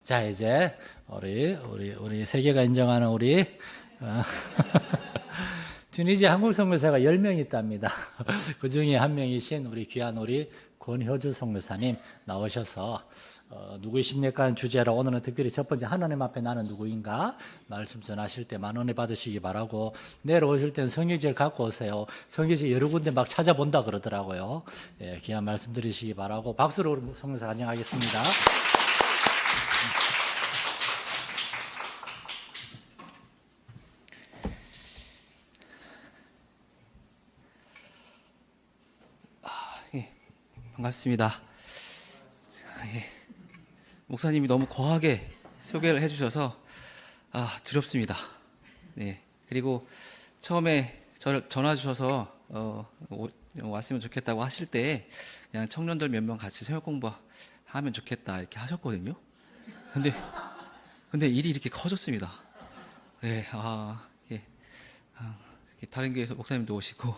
자, 이제 우리 세계가 인정하는 우리 튀니지야 한국 선교사가 10명 있답니다. 그 중에 한 명이신 우리 귀한 우리 권효주 선교사님 나오셔서 누구이십니까 하는 주제로 오늘은 특별히 첫 번째 하나님 앞에 나는 누구인가 말씀 전하실 때 만원에 받으시기 바라고, 내일 오실 때는 성경지를 갖고 오세요. 성경지 여러 군데 막 찾아본다 그러더라고요. 예, 귀한 말씀 드리시기 바라고 박수로 우리 선교사 안녕하겠습니다. 반갑습니다. 예. 목사님이 너무 거하게 소개를 해주셔서 두렵습니다. 네. 그리고 처음에 저를 전화 주셔서 왔으면 좋겠다고 하실 때 그냥 청년들 몇 명 같이 새벽 공부하면 좋겠다 이렇게 하셨거든요. 근데 일이 이렇게 커졌습니다. 네. 다른 교회에서 목사님도 오시고,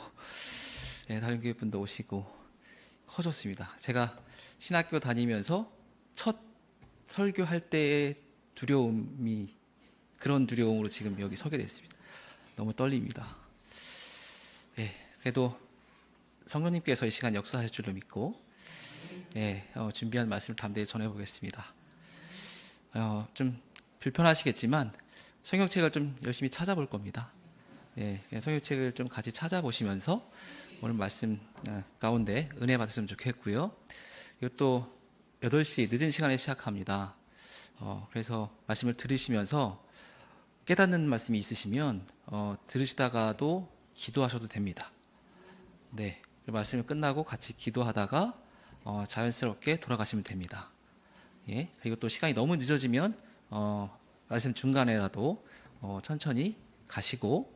네, 다른 교회 분도 오시고. 커졌습니다. 제가 신학교 다니면서 첫 설교할 때의 두려움이 그런 두려움으로 지금 여기 서게 됐습니다. 너무 떨립니다. 네, 그래도 성령님께서 이 시간 역사하실 줄로 믿고, 네, 준비한 말씀을 담대히 전해보겠습니다. 좀 불편하시겠지만 성경책을 좀 열심히 찾아볼 겁니다. 네, 성경책을 좀 같이 찾아보시면서 오늘 말씀 가운데 은혜 받으시면 좋겠고요. 그리고 또 8시 늦은 시간에 시작합니다. 그래서 말씀을 들으시면서 깨닫는 말씀이 있으시면 들으시다가도 기도하셔도 됩니다. 네, 말씀이 끝나고 같이 기도하다가 자연스럽게 돌아가시면 됩니다. 예, 그리고 또 시간이 너무 늦어지면 말씀 중간에라도 천천히 가시고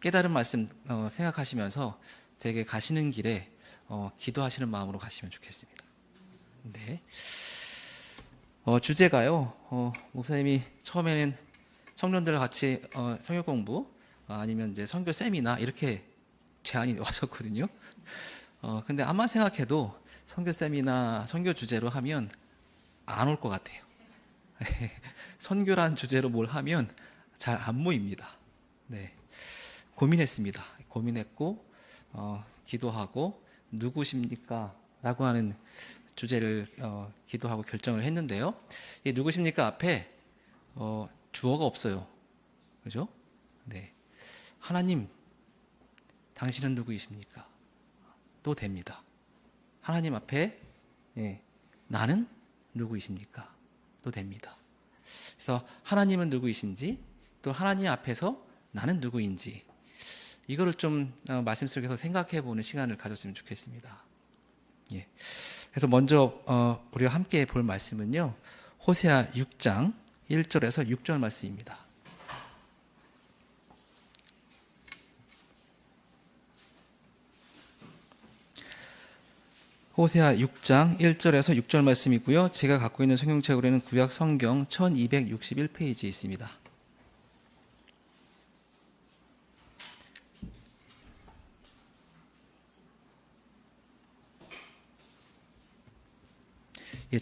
깨달은 말씀 생각하시면서 댁에 가시는 길에 기도하시는 마음으로 가시면 좋겠습니다. 네. 주제가요. 목사님이 처음에는 청년들 같이 성경 공부 아니면 이제 선교 세미나 이렇게 제안이 왔었거든요. 근데 아마 생각해도 선교 세미나 선교 주제로 하면 안 올 것 같아요. 선교란 주제로 뭘 하면 잘 안 모입니다. 네. 고민했습니다. 고민했고 기도하고 누구십니까? 라고 하는 주제를 기도하고 결정을 했는데요. 이 누구십니까? 앞에 주어가 없어요. 그죠? 네. 하나님, 당신은 누구이십니까? 또 됩니다. 하나님 앞에 나는 누구이십니까? 또 됩니다. 그래서 하나님은 누구이신지, 또 하나님 앞에서 나는 누구인지, 이거를 좀 말씀 속에서 생각해 보는 시간을 가졌으면 좋겠습니다. 예. 그래서 먼저 우리가 함께 볼 말씀은요, 호세아 6장 1절에서 6절 말씀입니다. 호세아 6장 1절에서 6절 말씀이고요. 제가 갖고 있는 성경책으로는 구약 성경 1261페이지에 있습니다.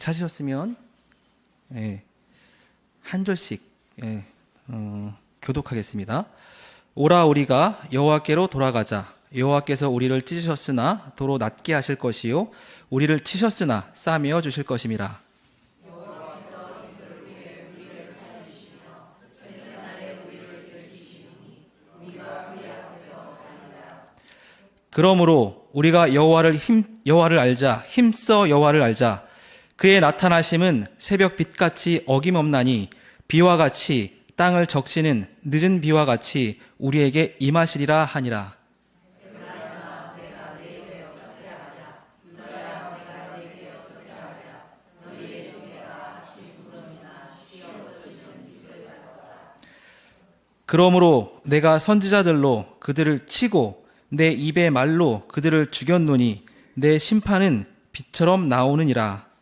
찾으셨으면 한 절씩 교독하겠습니다. 오라 우리가 여호와께로 돌아가자. 여호와께서 우리를 찢으셨으나 도로 낮게 하실 것이요 우리를 치셨으나 싸매어 주실 것임이라. 그러므로 우리가 여호와를 알자. 힘써 여호와를 알자. 그의 나타나심은 새벽 빛같이 어김없나니 비와 같이 땅을 적시는 늦은 비와 같이 우리에게 임하시리라 하니라. 그러므로 내가 선지자들로 그들을 치고 내 입의 말로 그들을 죽였노니 내 심판은 빛처럼 나오느니라.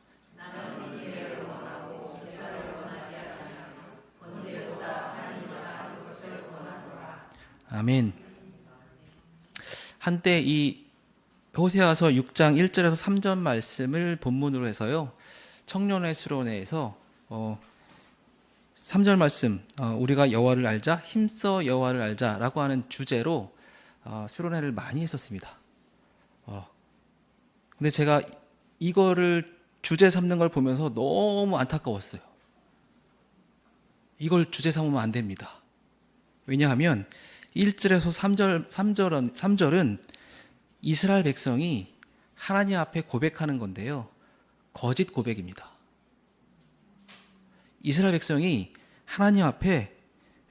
아멘. 한때 이 호세아서 6장 1절에서 3절 말씀을 본문으로 해서요, 청년의 수련회에서 3절 말씀, 우리가 여호와를 알자, 힘써 여호와를 알자라고 하는 주제로 수련회를 많이 했었습니다. 근데 제가 이거를 주제 삼는 걸 보면서 너무 안타까웠어요. 이걸 주제 삼으면 안 됩니다. 왜냐하면 1절에서 3절은 이스라엘 백성이 하나님 앞에 고백하는 건데요. 거짓 고백입니다. 이스라엘 백성이 하나님 앞에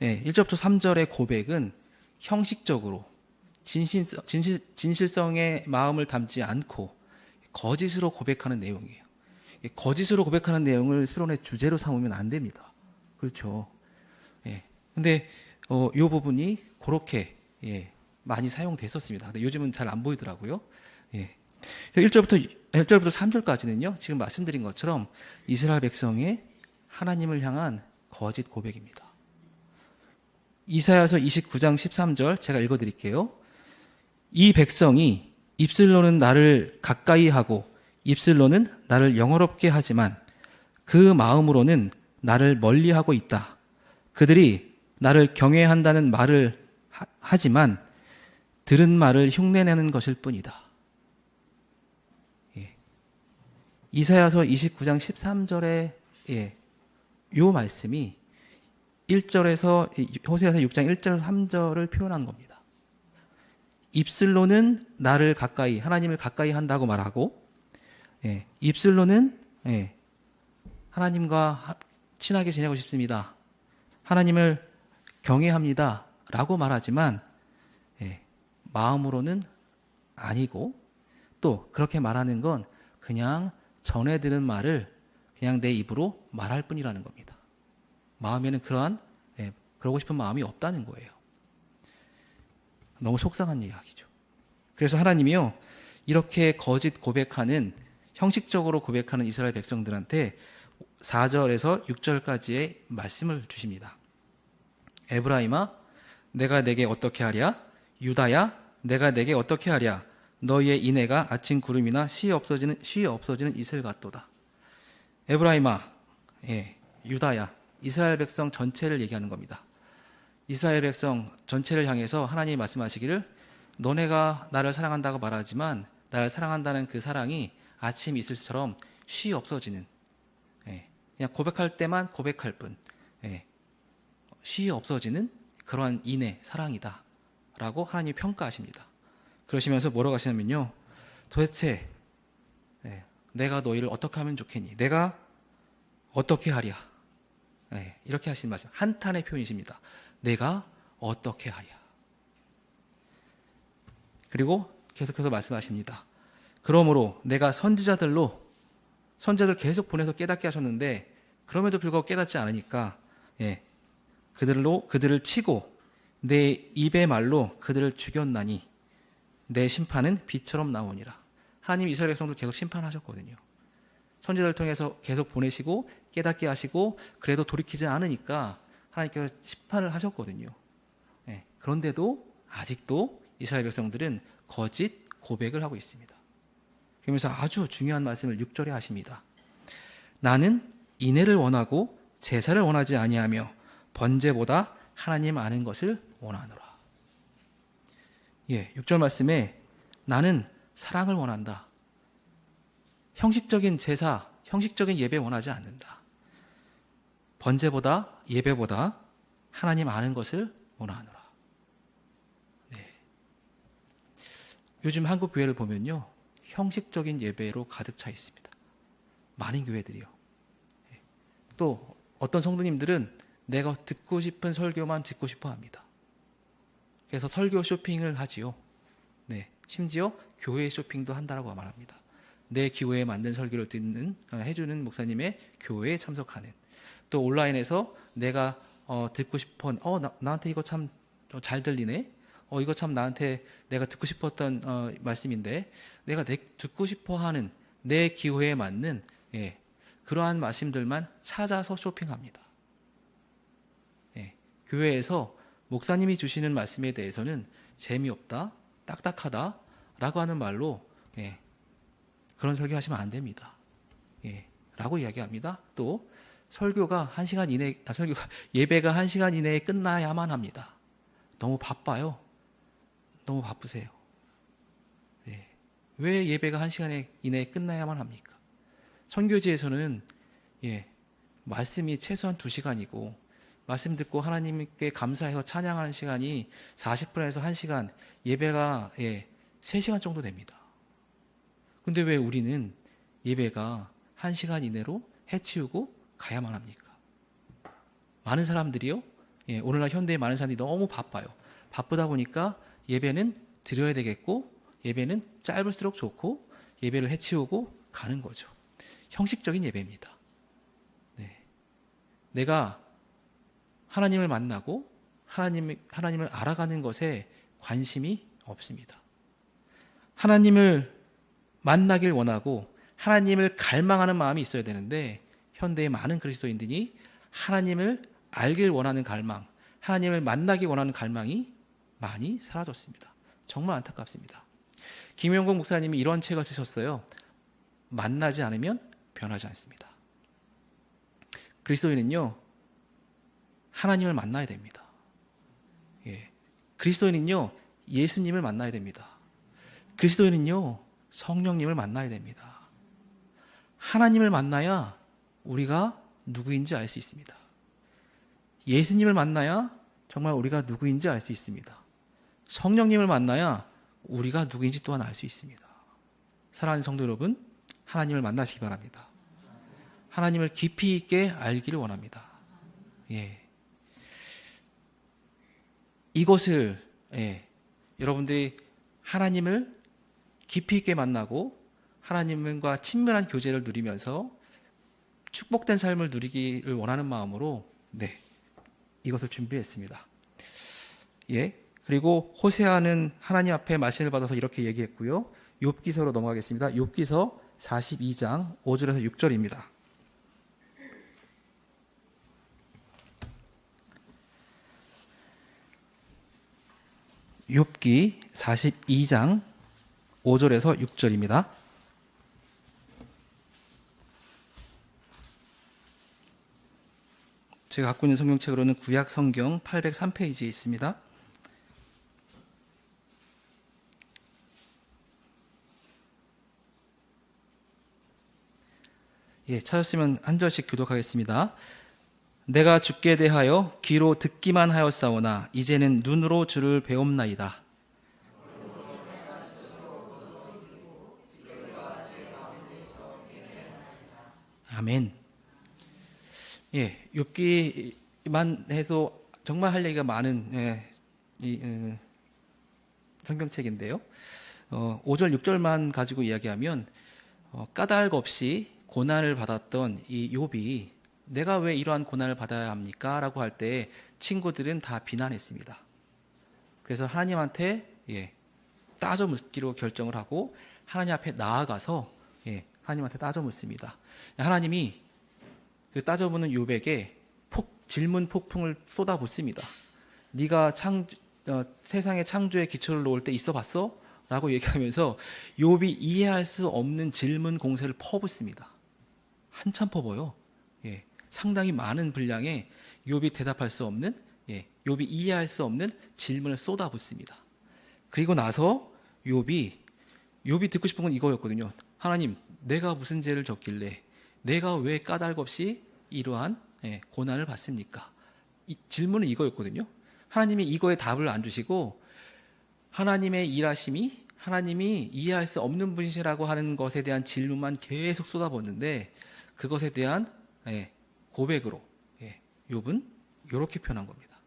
1절부터 3절의 고백은 형식적으로 진실성의 마음을 담지 않고 거짓으로 고백하는 내용이에요. 거짓으로 고백하는 내용을 수련의 주제로 삼으면 안 됩니다. 그렇죠. 근데 이 부분이 그렇게 많이 사용됐었습니다. 근데 요즘은 잘 안 보이더라고요. 1절부터 3절까지는요. 지금 말씀드린 것처럼 이스라엘 백성의 하나님을 향한 거짓 고백입니다. 이사야서 29장 13절 제가 읽어드릴게요. 이 백성이 입술로는 나를 가까이 하고 입술로는 나를 영어롭게 하지만 그 마음으로는 나를 멀리하고 있다. 그들이 나를 경외한다는 말을 하지만 들은 말을 흉내내는 것일 뿐이다. 이사야서 29장 13절의 이 말씀이 1절에서 호세아서 6장 1절 3절을 표현한 겁니다. 입술로는 나를 가까이 하나님을 가까이 한다고 말하고 입술로는 하나님과 친하게 지내고 싶습니다. 하나님을 경외합니다. 라고 말하지만 마음으로는 아니고 또 그렇게 말하는 건 그냥 전해 들은 말을 그냥 내 입으로 말할 뿐이라는 겁니다. 마음에는 그러고 싶은 마음이 없다는 거예요. 너무 속상한 이야기죠. 그래서 하나님이요, 이렇게 거짓 고백하는, 형식적으로 고백하는 이스라엘 백성들한테 4절에서 6절까지의 말씀을 주십니다. 에브라임아, 내가 내게 어떻게 하랴? 유다야, 내가 내게 어떻게 하랴? 너희의 인애가 아침 구름이나 쉬 없어지는 이슬 같도다. 에브라임아, 유다야, 이스라엘 백성 전체를 얘기하는 겁니다. 이스라엘 백성 전체를 향해서 하나님이 말씀하시기를 너네가 나를 사랑한다고 말하지만 나를 사랑한다는 그 사랑이 아침 이슬처럼 쉬 없어지는, 그냥 고백할 때만 고백할 뿐, 쉬 없어지는 그러한 인애, 사랑이다 라고 하나님이 평가하십니다. 그러시면서 뭐라고 하시냐면요, 도대체 내가 너희를 어떻게 하면 좋겠니? 내가 어떻게 하랴? 이렇게 하시는 말씀, 한탄의 표현이십니다. 내가 어떻게 하랴? 그리고 계속해서 말씀하십니다. 그러므로 내가 선지자들 계속 보내서 깨닫게 하셨는데 그럼에도 불구하고 깨닫지 않으니까 그들을 치고 내 입의 말로 그들을 죽였나니 내 심판은 비처럼 나오니라. 하나님 이스라엘 백성도 계속 심판하셨거든요. 선지자를 통해서 계속 보내시고 깨닫게 하시고 그래도 돌이키지 않으니까 하나님께서 심판을 하셨거든요. 그런데도 아직도 이스라엘 백성들은 거짓 고백을 하고 있습니다. 그러면서 아주 중요한 말씀을 6절에 하십니다. 나는 인애를 원하고 제사를 원하지 아니하며 번제보다 하나님 아는 것을 원하노라. 6절 말씀에 나는 사랑을 원한다. 형식적인 제사, 형식적인 예배 원하지 않는다. 번제보다, 예배보다 하나님 아는 것을 원하노라. 요즘 한국 교회를 보면요, 형식적인 예배로 가득 차 있습니다. 많은 교회들이요. 또 어떤 성도님들은 내가 듣고 싶은 설교만 듣고 싶어 합니다. 그래서 설교 쇼핑을 하지요. 심지어 교회 쇼핑도 한다라고 말합니다. 내 기호에 맞는 설교를 해주는 목사님의 교회에 참석하는, 또 온라인에서 내가 듣고 싶은 나한테 이거 참 잘 들리네, 이거 참 나한테 내가 듣고 싶었던 말씀인데 내가 듣고 싶어하는 내 기호에 맞는 그러한 말씀들만 찾아서 쇼핑합니다. 교회에서 목사님이 주시는 말씀에 대해서는 재미없다, 딱딱하다 라고 하는 말로 그런 설교하시면 안 됩니다. 라고 이야기합니다. 또 설교가 1시간 이내, 예배가 1시간 이내에 끝나야만 합니다. 너무 바빠요. 너무 바쁘세요. 네. 왜 예배가 1시간 이내에 끝나야만 합니까? 선교지에서는 말씀이 최소한 2시간이고 말씀 듣고 하나님께 감사해서 찬양하는 시간이 40분에서 1시간, 예배가 3시간 정도 됩니다. 근데 왜 우리는 예배가 1시간 이내로 해치우고 가야만 합니까? 많은 사람들이요, 오늘날 현대의 많은 사람들이 너무 바빠요. 바쁘다 보니까 예배는 드려야 되겠고, 예배는 짧을수록 좋고, 예배를 해치우고 가는 거죠. 형식적인 예배입니다. 네. 내가 하나님을 만나고 하나님을 알아가는 것에 관심이 없습니다. 하나님을 만나길 원하고 하나님을 갈망하는 마음이 있어야 되는데 현대의 많은 그리스도인들이 하나님을 알길 원하는 갈망, 하나님을 만나기 원하는 갈망이 많이 사라졌습니다. 정말 안타깝습니다. 김영국 목사님이 이런 책을 쓰셨어요. 만나지 않으면 변하지 않습니다. 그리스도인은요, 하나님을 만나야 됩니다. 그리스도인은요, 예수님을 만나야 됩니다. 그리스도인은요, 성령님을 만나야 됩니다. 하나님을 만나야 우리가 누구인지 알 수 있습니다. 예수님을 만나야 정말 우리가 누구인지 알 수 있습니다. 성령님을 만나야 우리가 누구인지 또한 알 수 있습니다. 사랑하는 성도 여러분, 하나님을 만나시기 바랍니다. 하나님을 깊이 있게 알기를 원합니다. 이것을 여러분들이 하나님을 깊이 있게 만나고 하나님과 친밀한 교제를 누리면서 축복된 삶을 누리기를 원하는 마음으로 이것을 준비했습니다. 그리고 호세아는 하나님 앞에 말씀을 받아서 이렇게 얘기했고요. 욥기서로 넘어가겠습니다. 욥기서 42장 5절에서 6절입니다. 욥기 42장 5절에서 6절입니다. 제가 갖고 있는 성경책으로는 구약 성경 803페이지에 있습니다. 찾았으면 한 절씩 교독하겠습니다. 내가 주께 대하여 귀로 듣기만 하였사오나 이제는 눈으로 주를 배움나이다. 아멘. 욥기만 해서 정말 할 얘기가 많은 성경책인데요. 5절, 6절만 가지고 이야기하면 까닭 없이 고난을 받았던 이 욥이 내가 왜 이러한 고난을 받아야 합니까? 라고 할 때 친구들은 다 비난했습니다. 그래서 하나님한테 따져 묻기로 결정을 하고 하나님 앞에 나아가서 하나님한테 따져 묻습니다. 하나님이 그 따져 묻는 욥에게 질문 폭풍을 쏟아붓습니다. 네가 세상의 창조의 기초를 놓을 때 있어 봤어? 라고 얘기하면서 욥이 이해할 수 없는 질문 공세를 퍼붓습니다. 한참 퍼봐요. 상당히 많은 분량의 욥이 대답할 수 없는, 욥이 이해할 수 없는 질문을 쏟아붓습니다. 그리고 나서 욥이 듣고 싶은 건 이거였거든요. 하나님, 내가 무슨 죄를 졌길래 내가 왜 까닭 없이 이러한 고난을 받습니까? 이 질문은 이거였거든요. 하나님이 이거에 답을 안 주시고 하나님의 일하심이 하나님이 이해할 수 없는 분이시라고 하는 것에 대한 질문만 계속 쏟아붓는데 그것에 대한 고백으로 욥은 이렇게 표현한 겁니다.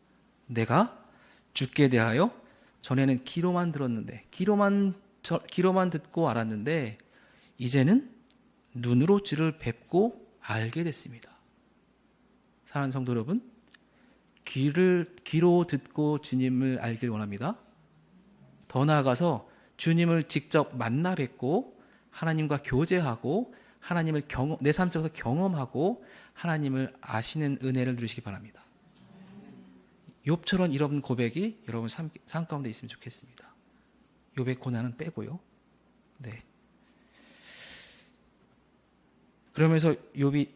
내가 주께 대하여 전에는 귀로만 들었는데 귀로만 듣고 알았는데 이제는 눈으로 주를 뵙고 알게 됐습니다. 사랑하는 성도 여러분, 귀로 듣고 주님을 알길 원합니다. 더 나아가서 주님을 직접 만나 뵙고 하나님과 교제하고 하나님을 내 삶 속에서 경험하고 하나님을 아시는 은혜를 누리시기 바랍니다. 욥처럼 이런 고백이 여러분 삶 가운데 있으면 좋겠습니다. 욥의 고난은 빼고요. 그러면서 욥이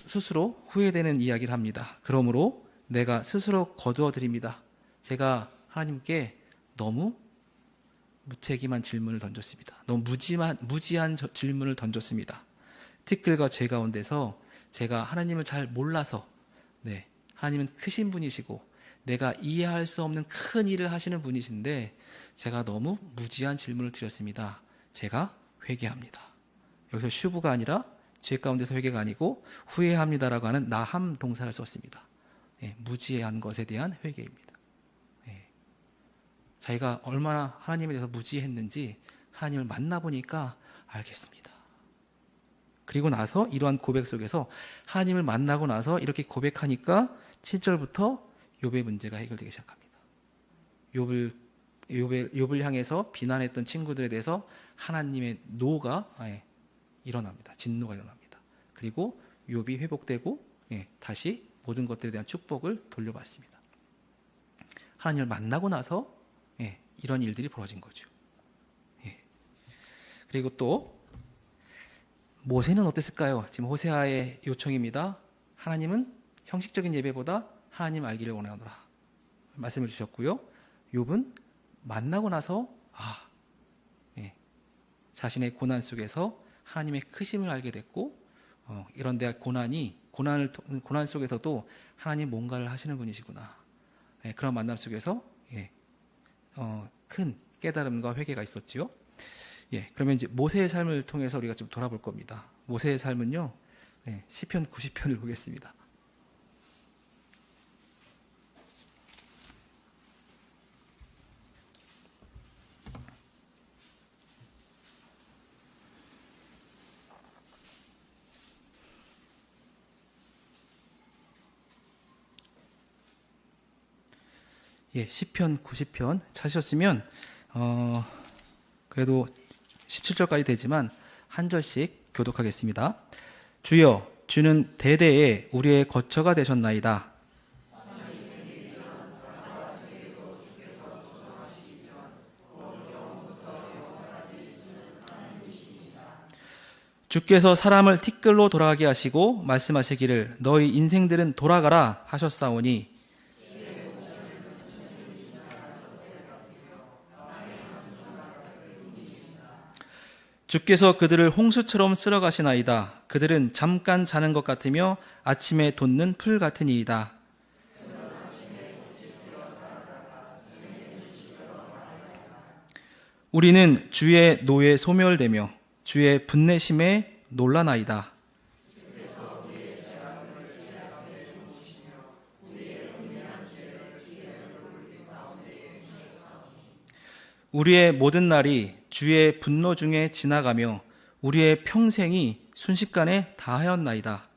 스스로 후회되는 이야기를 합니다. 그러므로 내가 스스로 거두어 드립니다. 제가 하나님께 너무 무책임한 질문을 던졌습니다. 너무 무지한 질문을 던졌습니다. 티끌과 죄 가운데서 제가 하나님을 잘 몰라서, 네, 하나님은 크신 분이시고 내가 이해할 수 없는 큰 일을 하시는 분이신데 제가 너무 무지한 질문을 드렸습니다. 제가 회개합니다. 여기서 슈브가 아니라 죄 가운데서 회개가 아니고 후회합니다라고 하는 나함 동사를 썼습니다. 예, 무지한 것에 대한 회개입니다. 예, 자기가 얼마나 하나님에 대해서 무지했는지 하나님을 만나보니까 알겠습니다. 그리고 나서 이러한 고백 속에서 하나님을 만나고 나서 이렇게 고백하니까 7절부터 욥의 문제가 해결되기 시작합니다. 욥을 향해서 비난했던 친구들에 대해서 하나님의 노가 일어납니다. 진노가 일어납니다. 그리고 욥이 회복되고 다시 모든 것들에 대한 축복을 돌려받습니다. 하나님을 만나고 나서 이런 일들이 벌어진 거죠. 그리고 또 모세는 어땠을까요? 지금 호세아의 요청입니다. 하나님은 형식적인 예배보다 하나님 알기를 원하노라 말씀을 주셨고요. 욥은 만나고 나서 자신의 고난 속에서 하나님의 크심을 알게 됐고 이런 데 고난 속에서도 하나님 뭔가를 하시는 분이시구나. 그런 만남 속에서 큰 깨달음과 회개가 있었지요. 그러면 이제 모세의 삶을 통해서 우리가 좀 돌아볼 겁니다. 모세의 삶은요, 시편 90편을 보겠습니다. 시편 90편 찾으셨으면 그래도 17절까지 되지만 한 절씩 교독하겠습니다. 주여, 주는 대대에 우리의 거처가 되셨나이다. 주께서 사람을 티끌로 돌아가게 하시고 말씀하시기를 너희 인생들은 돌아가라 하셨사오니 주께서 그들을 홍수처럼 쓸어가시나이다. 그들은 잠깐 자는 것 같으며 아침에 돋는 풀 같으니이다. 우리는 주의 노에 소멸되며 주의 분내심에 놀라나이다. 우리의 모든 날이 주의 분노 중에 지나가며 우리의 평생이 순식간에 다하였나이다.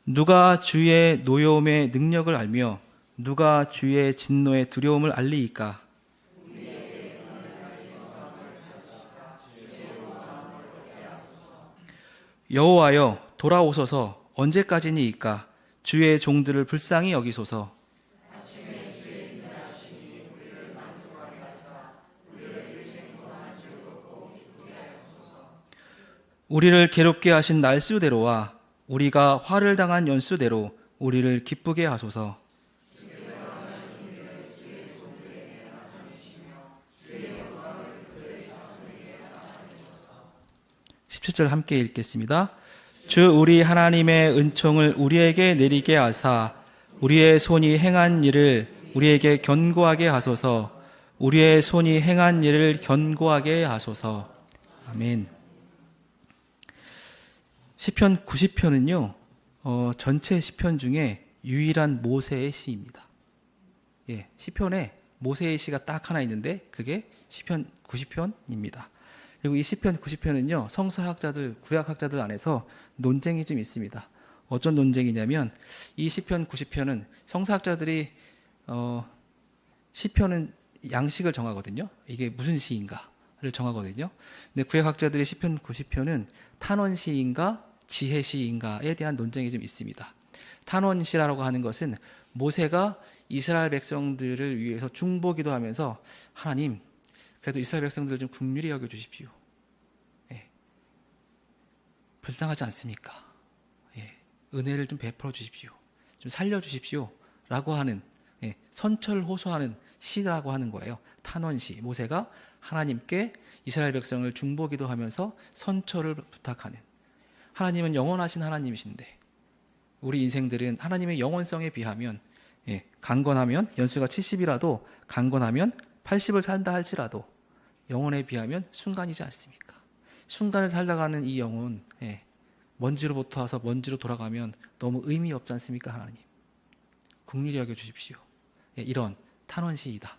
누가 주의 노여움의 능력을 알며 누가 주의 진노의 두려움을 알리이까? 여호와여 돌아오소서. 언제까지니이까? 주의 종들을 불쌍히 여기소서. 우리를 괴롭게 하신 날수대로와 우리가 화를 당한 연수대로 우리를 기쁘게 하소서. 17절 함께 읽겠습니다. 주 우리 하나님의 은총을 우리에게 내리게 하사 우리의 손이 행한 일을 우리에게 견고하게 하소서. 우리의 손이 행한 일을 견고하게 하소서. 아멘. 시편 90편은요 전체 시편 중에 유일한 모세의 시입니다. 시편에 모세의 시가 딱 하나 있는데 그게 시편 90편입니다. 그리고 이 시편 90편은요 성서학자들, 구약학자들 안에서 논쟁이 좀 있습니다. 어떤 논쟁이냐면 이 시편 90편은 성서학자들이 시편은 양식을 정하거든요. 이게 무슨 시인가를 정하거든요. 근데 구약학자들의 시편 90편은 탄원시인가 지혜시인가에 대한 논쟁이 좀 있습니다. 탄원시라고 하는 것은 모세가 이스라엘 백성들을 위해서 중보기도 하면서 하나님 그래도 이스라엘 백성들을 좀 긍휼히 여겨주십시오. 예. 불쌍하지 않습니까? 예. 은혜를 좀 베풀어 주십시오. 좀 살려주십시오. 라고 하는 예. 선처를 호소하는 시라고 하는 거예요. 탄원시. 모세가 하나님께 이스라엘 백성을 중보기도 하면서 선처를 부탁하는. 하나님은 영원하신 하나님이신데 우리 인생들은 하나님의 영원성에 비하면 예, 강건하면 연수가 70이라도 강건하면 80을 산다 할지라도 영혼에 비하면 순간이지 않습니까? 순간을 살다가는 이 영혼 예, 먼지로부터 와서 먼지로 돌아가면 너무 의미 없지 않습니까? 하나님 긍휼히 여겨주십시오. 예, 이런 탄원시이다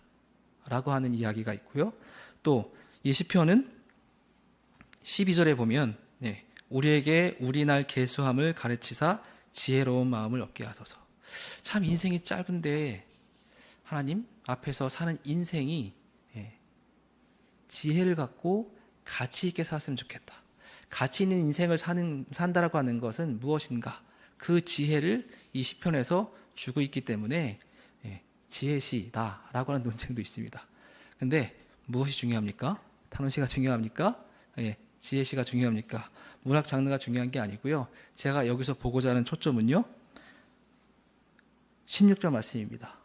라고 하는 이야기가 있고요. 또 이 시편은 12절에 보면 예, 우리에게 우리 날 계수함을 가르치사 지혜로운 마음을 얻게 하소서. 참 인생이 짧은데 하나님 앞에서 사는 인생이 예, 지혜를 갖고 가치 있게 살았으면 좋겠다. 가치 있는 인생을 산다라고 하는 것은 무엇인가? 그 지혜를 이 시편에서 주고 있기 때문에 예, 지혜시다라고 하는 논쟁도 있습니다. 근데 무엇이 중요합니까? 탄원시가 중요합니까? 예, 지혜시가 중요합니까? 문학 장르가 중요한 게 아니고요. 제가 여기서 보고자 하는 초점은요. 16절 말씀입니다.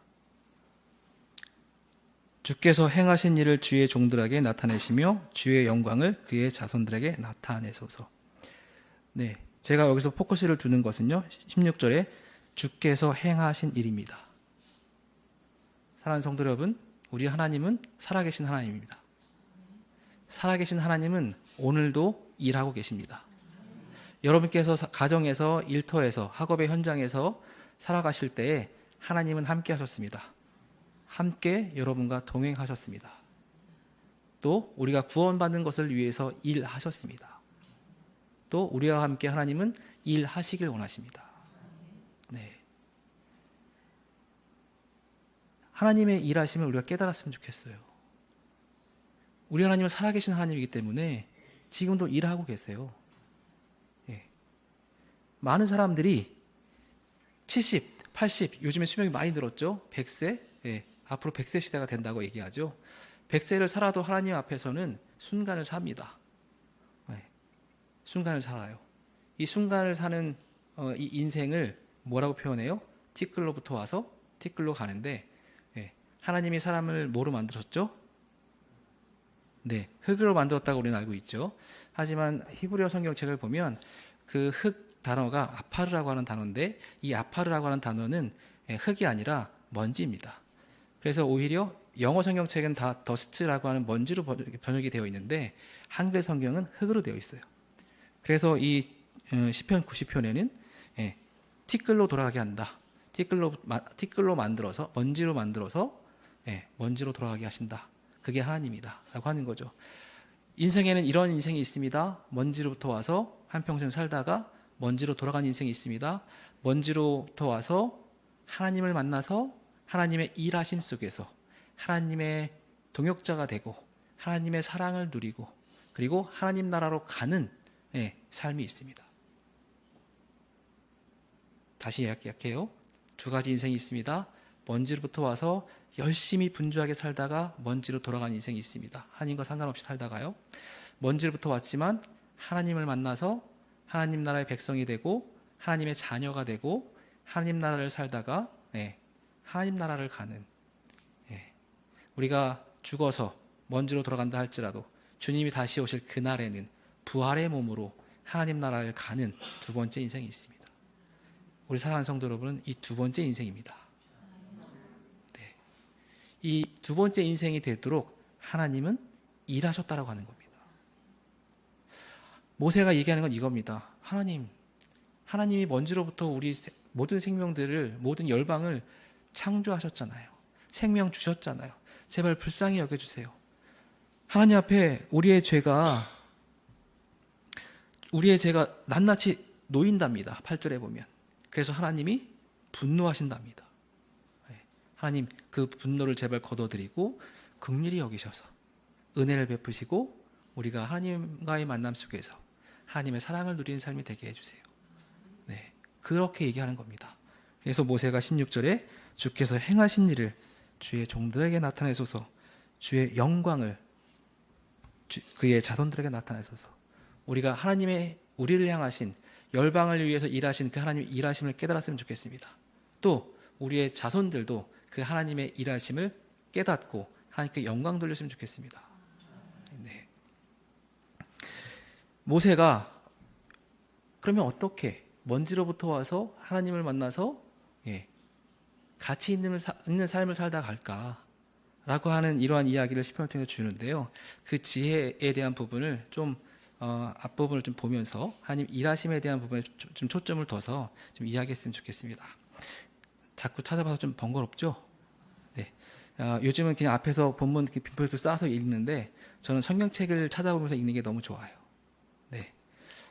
주께서 행하신 일을 주의 종들에게 나타내시며 주의 영광을 그의 자손들에게 나타내소서. 네, 제가 여기서 포커스를 두는 것은요. 16절에 주께서 행하신 일입니다. 사랑하는 성도 여러분, 우리 하나님은 살아계신 하나님입니다. 살아계신 하나님은 오늘도 일하고 계십니다. 여러분께서 가정에서 일터에서 학업의 현장에서 살아가실 때에 하나님은 함께 하셨습니다. 함께 여러분과 동행하셨습니다. 또 우리가 구원받는 것을 위해서 일하셨습니다. 또 우리와 함께 하나님은 일하시길 원하십니다. 네. 하나님의 일하심을 우리가 깨달았으면 좋겠어요. 우리 하나님은 살아계신 하나님이기 때문에 지금도 일하고 계세요. 예. 많은 사람들이 70, 80, 요즘에 수명이 많이 늘었죠. 100세, 예. 앞으로 100세 시대가 된다고 얘기하죠. 100세를 살아도 하나님 앞에서는 순간을 삽니다. 예. 순간을 살아요. 이 순간을 사는 이 인생을 뭐라고 표현해요? 티끌로부터 와서 티끌로 가는데 예. 하나님이 사람을 뭐로 만드셨죠? 네, 흙으로 만들었다고 우리는 알고 있죠. 하지만 히브리어 성경책을 보면 그 흙 단어가 아파르라고 하는 단어인데 이 아파르라고 하는 단어는 흙이 아니라 먼지입니다. 그래서 오히려 영어 성경책은 다 더스트라고 하는 먼지로 번역이 되어 있는데 한글 성경은 흙으로 되어 있어요. 그래서 이 시편 90편에는 티끌로 돌아가게 한다. 티끌로 만들어서 먼지로 만들어서 먼지로 돌아가게 하신다. 그게 하나님이다 라고 하는 거죠. 인생에는 이런 인생이 있습니다. 먼지로부터 와서 한평생 살다가 먼지로 돌아가는 인생이 있습니다. 먼지로부터 와서 하나님을 만나서 하나님의 일하심 속에서 하나님의 동역자가 되고 하나님의 사랑을 누리고 그리고 하나님 나라로 가는 삶이 있습니다. 다시 이야기할게요. 두 가지 인생이 있습니다. 먼지로부터 와서 열심히 분주하게 살다가 먼지로 돌아가는 인생이 있습니다. 하나님과 상관없이 살다가요. 먼지로부터 왔지만 하나님을 만나서 하나님 나라의 백성이 되고 하나님의 자녀가 되고 하나님 나라를 살다가 하나님 나라를 가는 우리가 죽어서 먼지로 돌아간다 할지라도 주님이 다시 오실 그날에는 부활의 몸으로 하나님 나라를 가는 두 번째 인생이 있습니다. 우리 사랑하는 성도 여러분은 이 두 번째 인생입니다. 이 두 번째 인생이 되도록 하나님은 일하셨다라고 하는 겁니다. 모세가 얘기하는 건 이겁니다. 하나님이 먼지로부터 우리 모든 생명들을 모든 열방을 창조하셨잖아요. 생명 주셨잖아요. 제발 불쌍히 여겨주세요. 하나님 앞에 우리의 죄가 낱낱이 놓인답니다. 8절에 보면. 그래서 하나님이 분노하신답니다. 하나님 그 분노를 제발 거둬들이고 긍휼히 여기셔서 은혜를 베푸시고 우리가 하나님과의 만남 속에서 하나님의 사랑을 누리는 삶이 되게 해주세요. 네, 그렇게 얘기하는 겁니다. 그래서 모세가 16절에 주께서 행하신 일을 주의 종들에게 나타내소서. 주의 영광을 그의 자손들에게 나타내소서. 우리가 하나님의 우리를 향하신 열방을 위해서 일하신 그 하나님의 일하심을 깨달았으면 좋겠습니다. 또 우리의 자손들도 그 하나님의 일하심을 깨닫고 하나님께 영광 돌렸으면 좋겠습니다. 네. 모세가 그러면 어떻게 먼지로부터 와서 하나님을 만나서 가치 있는 삶을 살다 갈까라고 하는 이러한 이야기를 시편을 통해서 주는데요. 그 지혜에 대한 부분을 좀 앞부분을 좀 보면서 하나님 일하심에 대한 부분에 좀 초점을 둬서 좀 이야기했으면 좋겠습니다. 자꾸 찾아봐서 좀 번거롭죠? 네. 요즘은 그냥 앞에서 본문 빈표도 싸서 읽는데 저는 성경책을 찾아보면서 읽는 게 너무 좋아요. 네.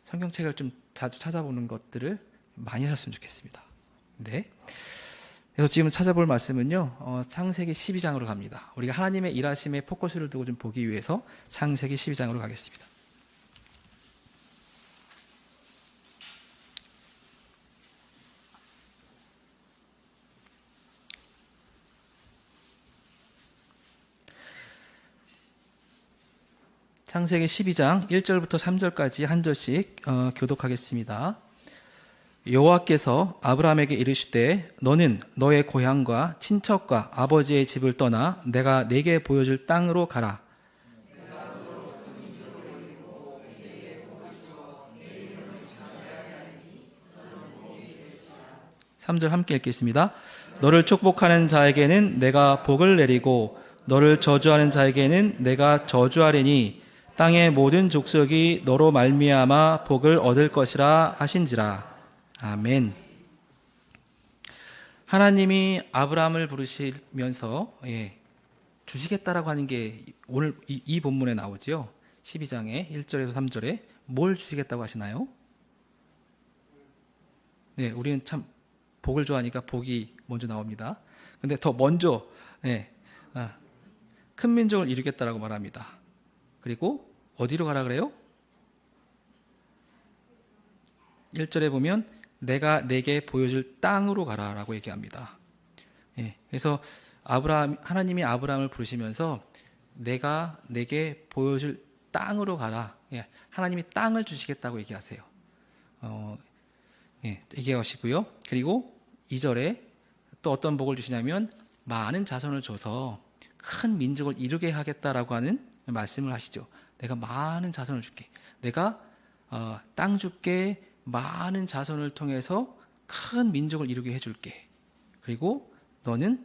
성경책을 좀 자주 찾아보는 것들을 많이 하셨으면 좋겠습니다. 네. 그래서 지금 찾아볼 말씀은요, 창세기 12장으로 갑니다. 우리가 하나님의 일하심에 포커스를 두고 좀 보기 위해서 창세기 12장으로 가겠습니다. 창세기 12장 1절부터 3절까지 한 절씩 교독하겠습니다. 여호와께서 아브라함에게 이르시되 너는 너의 고향과 친척과 아버지의 집을 떠나 내가 네게 보여줄 땅으로 가라. 3절 함께 읽겠습니다. 너를 축복하는 자에게는 내가 복을 내리고 너를 저주하는 자에게는 내가 저주하리니 땅의 모든 족속이 너로 말미암아 복을 얻을 것이라 하신지라. 아멘. 하나님이 아브라함을 부르시면서 주시겠다라고 하는 게 오늘 이 본문에 나오죠. 12장의 1절에서 3절에 뭘 주시겠다고 하시나요? 네, 우리는 참 복을 좋아하니까 복이 먼저 나옵니다. 근데 더 먼저 큰 민족을 이루겠다라고 말합니다. 그리고 어디로 가라 그래요? 1절에 보면 내가 내게 보여줄 땅으로 가라라고 얘기합니다. 그래서 하나님이 아브라함을 부르시면서 내가 내게 보여줄 땅으로 가라. 하나님이 땅을 주시겠다고 얘기하세요. 얘기하시고요. 그리고 2절에 또 어떤 복을 주시냐면 많은 자손을 줘서 큰 민족을 이루게 하겠다라고 하는 말씀을 하시죠. 내가 많은 자손을 줄게. 내가 땅 줄게. 많은 자손을 통해서 큰 민족을 이루게 해줄게. 그리고 너는